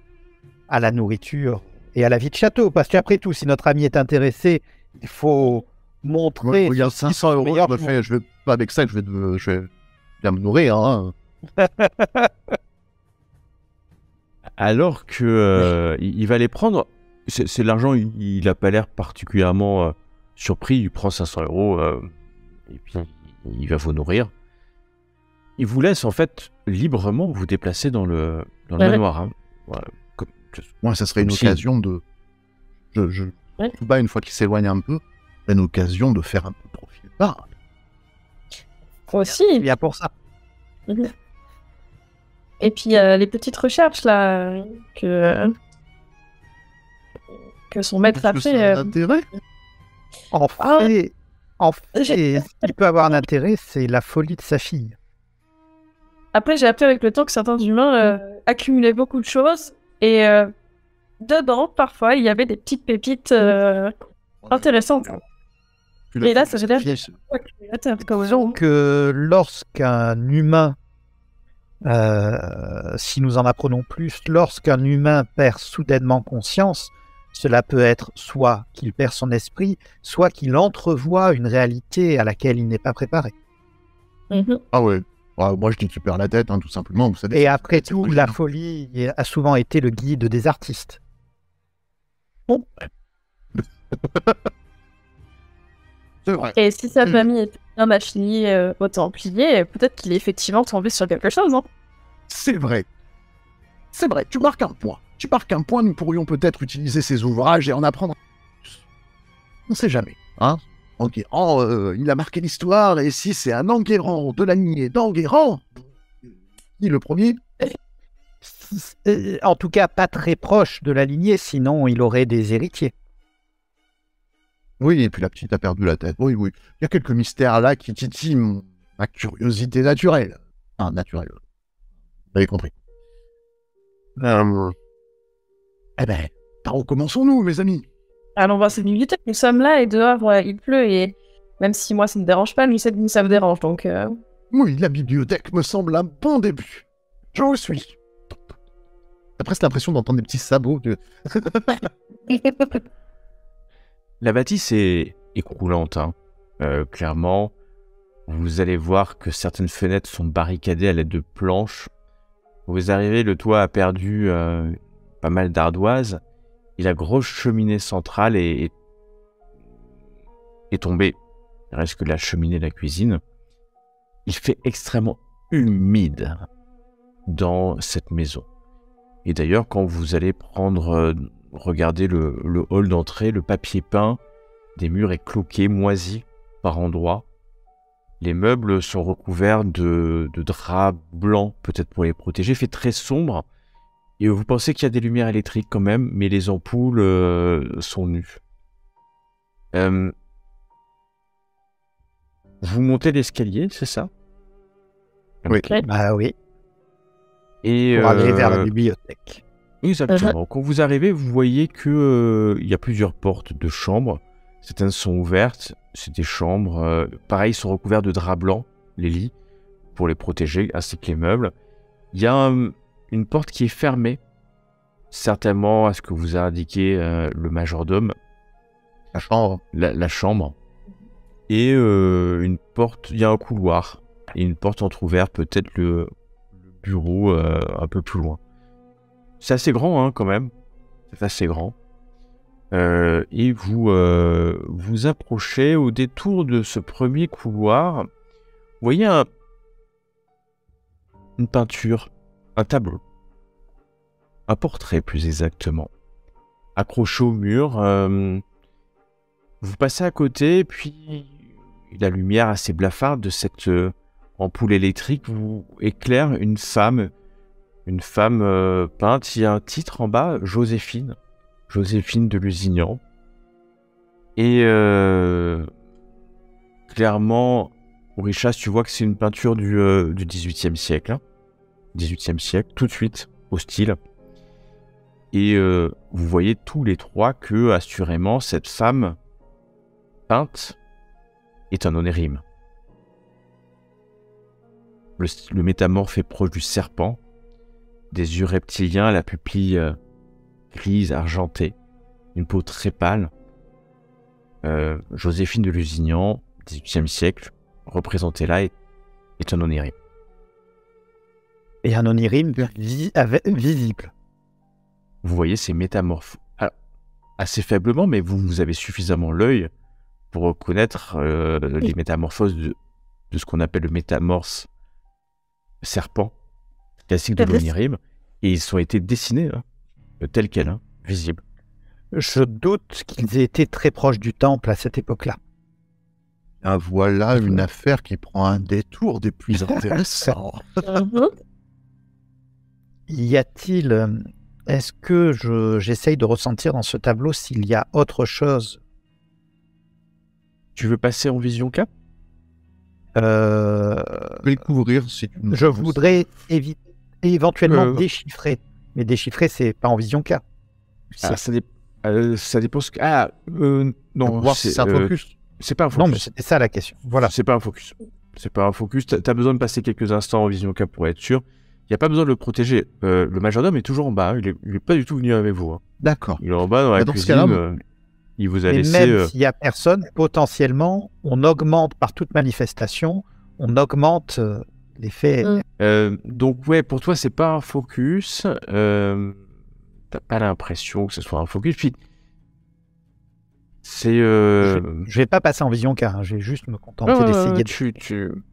à la nourriture et à la vie de château. Parce qu'après tout, si notre ami est intéressé, il faut montrer... Il y a 500 €, je vais pas avec ça, je vais bien me nourrir. Hein. Alors que il va les prendre, c'est l'argent, il a pas l'air particulièrement surpris, il prend 500 €, et puis il va vous nourrir. Il vous laisse en fait librement vous déplacer dans le manoir. Hein. Voilà. Moi, ça serait une occasion de... une fois qu'il s'éloigne un peu, une occasion de faire un peu profil de bar. Aussi. Il y a pour ça. Et puis les petites recherches là que son maître a fait. Intérêt En fait, ce qui peut avoir un intérêt, c'est la folie de sa fille. Après, j'ai appris avec le temps que certains humains accumulaient beaucoup de choses et dedans, parfois, il y avait des petites pépites intéressantes. Et là, ça génère des accumulateurs. Disons que lorsqu'un humain, si nous en apprenons plus, lorsqu'un humain perd soudainement conscience, cela peut être soit qu'il perd son esprit, soit qu'il entrevoit une réalité à laquelle il n'est pas préparé. Ah ouais. Moi, je dis qu'il perd la tête, tout simplement. Vous savez, et après tout, la folie a souvent été le guide des artistes. Bon. C'est vrai. Et si sa famille était bien affiliée aux Templiers, peut-être qu'il est effectivement tombé sur quelque chose. C'est vrai. C'est vrai, tu marques un point. Nous pourrions peut-être utiliser ces ouvrages et en apprendre. On ne sait jamais, Enguerrand, il a marqué l'histoire, et si c'est un Enguerrand de la lignée d'Enguerrand, qui le premier? En tout cas, pas très proche de la lignée, sinon il aurait des héritiers. Oui, et puis la petite a perdu la tête. Oui. Il y a quelques mystères là qui titillent ma curiosité naturelle. Naturelle. Vous avez compris. Eh ben, recommençons-nous, mes amis. Allons voir cette bibliothèque. Nous sommes là et dehors, il pleut et même si moi ça ne me dérange pas, lui ça me dérange donc. Oui, la bibliothèque me semble un bon début. Je vous suis. T'as presque l'impression d'entendre des petits sabots. La bâtisse est croulante, clairement. Vous allez voir que certaines fenêtres sont barricadées à l'aide de planches. Vous arrivez, le toit a perdu pas mal d'ardoises. Et la grosse cheminée centrale est tombée. Il reste que la cheminée de la cuisine. Il fait extrêmement humide dans cette maison. Et d'ailleurs, quand vous allez regarder le hall d'entrée, le papier peint des murs est cloqué, moisi par endroits. Les meubles sont recouverts de draps blancs, peut-être pour les protéger. Il fait très sombre. Et vous pensez qu'il y a des lumières électriques quand même, mais les ampoules sont nues. Vous montez l'escalier, c'est ça? Oui. Bah oui. Et pour aller vers la bibliothèque. Exactement. Quand vous arrivez, vous voyez que il y a plusieurs portes de chambres. Certaines sont ouvertes. C'est des chambres. Pareil, ils sont recouverts de draps blancs, les lits, pour les protéger, ainsi que les meubles. Il y a une porte qui est fermée, certainement à ce que vous a indiqué le majordome. La chambre. La chambre. Et une porte, il y a un couloir. Et une porte entrouverte, peut-être le bureau un peu plus loin. C'est assez grand, quand même. C'est assez grand. Et vous vous approchez au détour de ce premier couloir. Vous voyez une peinture, un tableau, un portrait plus exactement, accroché au mur. Vous passez à côté, puis la lumière assez blafarde de cette ampoule électrique vous éclaire une femme peinte. Il y a un titre en bas, Joséphine de Lusignan. Et clairement, Aurichas, tu vois que c'est une peinture du XVIIIe siècle. 18e siècle, tout de suite, au style. Et vous voyez tous les trois que, assurément, cette femme peinte est un onérime. Le métamorphe est proche du serpent, des yeux reptiliens, la pupille grise, argentée, une peau très pâle. Joséphine de Lusignan, 18e siècle, représentée là, est un onérime. Et un onérime visible. Vous voyez ces métamorphes. Alors, assez faiblement, mais vous avez suffisamment l'œil pour reconnaître les métamorphoses de ce qu'on appelle le métamorphe serpent, classique de l'onérime. Et ils ont été dessinés, tels quels, visibles. Je doute qu'ils aient été très proches du temple à cette époque-là. Ah, voilà une affaire qui prend un détour des plus intéressants. Y a-t-il... Est-ce que j'essaye de ressentir dans ce tableau s'il y a autre chose? Tu veux passer en vision cap? Je vais le couvrir si tu Je voudrais éventuellement déchiffrer. Mais déchiffrer, c'est pas en vision K. Ça dépend ce que... non, voir si c'est un focus. C'est pas un focus. Non, mais c'était ça la question. Voilà. C'est pas un focus. C'est pas un focus. T'as besoin de passer quelques instants en vision cap pour être sûr. Il n'y a pas besoin de le protéger. Le majordome est toujours en bas. Il est pas du tout venu avec vous. Hein. D'accord. Il est en bas dans la cuisine. Il vous a laissé... même s'il n'y a personne, potentiellement, on augmente par toute manifestation, on augmente l'effet. Donc ouais, pour toi, c'est pas un focus. T'as pas l'impression que ce soit un focus. Puis, c'est... Je vais pas passer en vision car je vais juste me contenter d'essayer de...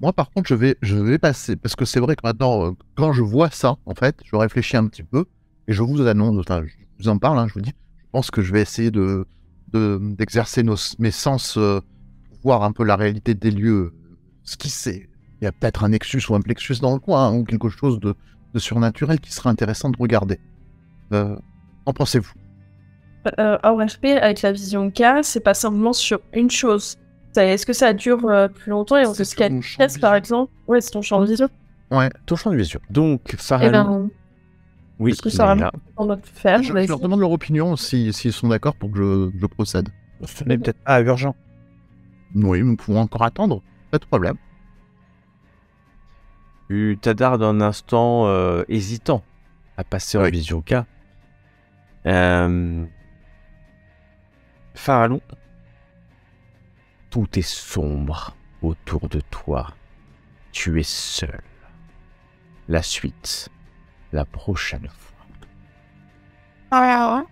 Moi, par contre, je vais passer, parce que c'est vrai que maintenant, quand je vois ça, en fait, je réfléchis un petit peu, et je vous annonce, enfin, je vous en parle, hein, je vous dis, je pense que je vais essayer d'exercer mes sens, pour voir un peu la réalité des lieux, ce qui c'est. Il y a peut-être un nexus ou un plexus dans le coin, hein, ou quelque chose de surnaturel qui serait intéressant de regarder. En pensez-vous? En RP, avec la vision K, c'est pas simplement sur une chose. Est-ce que ça dure plus longtemps et on se scanne par exemple? Ouais, c'est ton champ de vision. Ouais, ton champ de vision. Donc, Farhan... Oui, est-ce que ça va faire? Je leur demande leur opinion s'ils sont d'accord pour que je procède. Ce n'est peut-être pas urgent. Oui, nous pouvons encore attendre. Pas de problème. Tu t'adardes un instant hésitant à passer en vision K. Farhan, tout est sombre autour de toi. Tu es seul. La suite, la prochaine fois.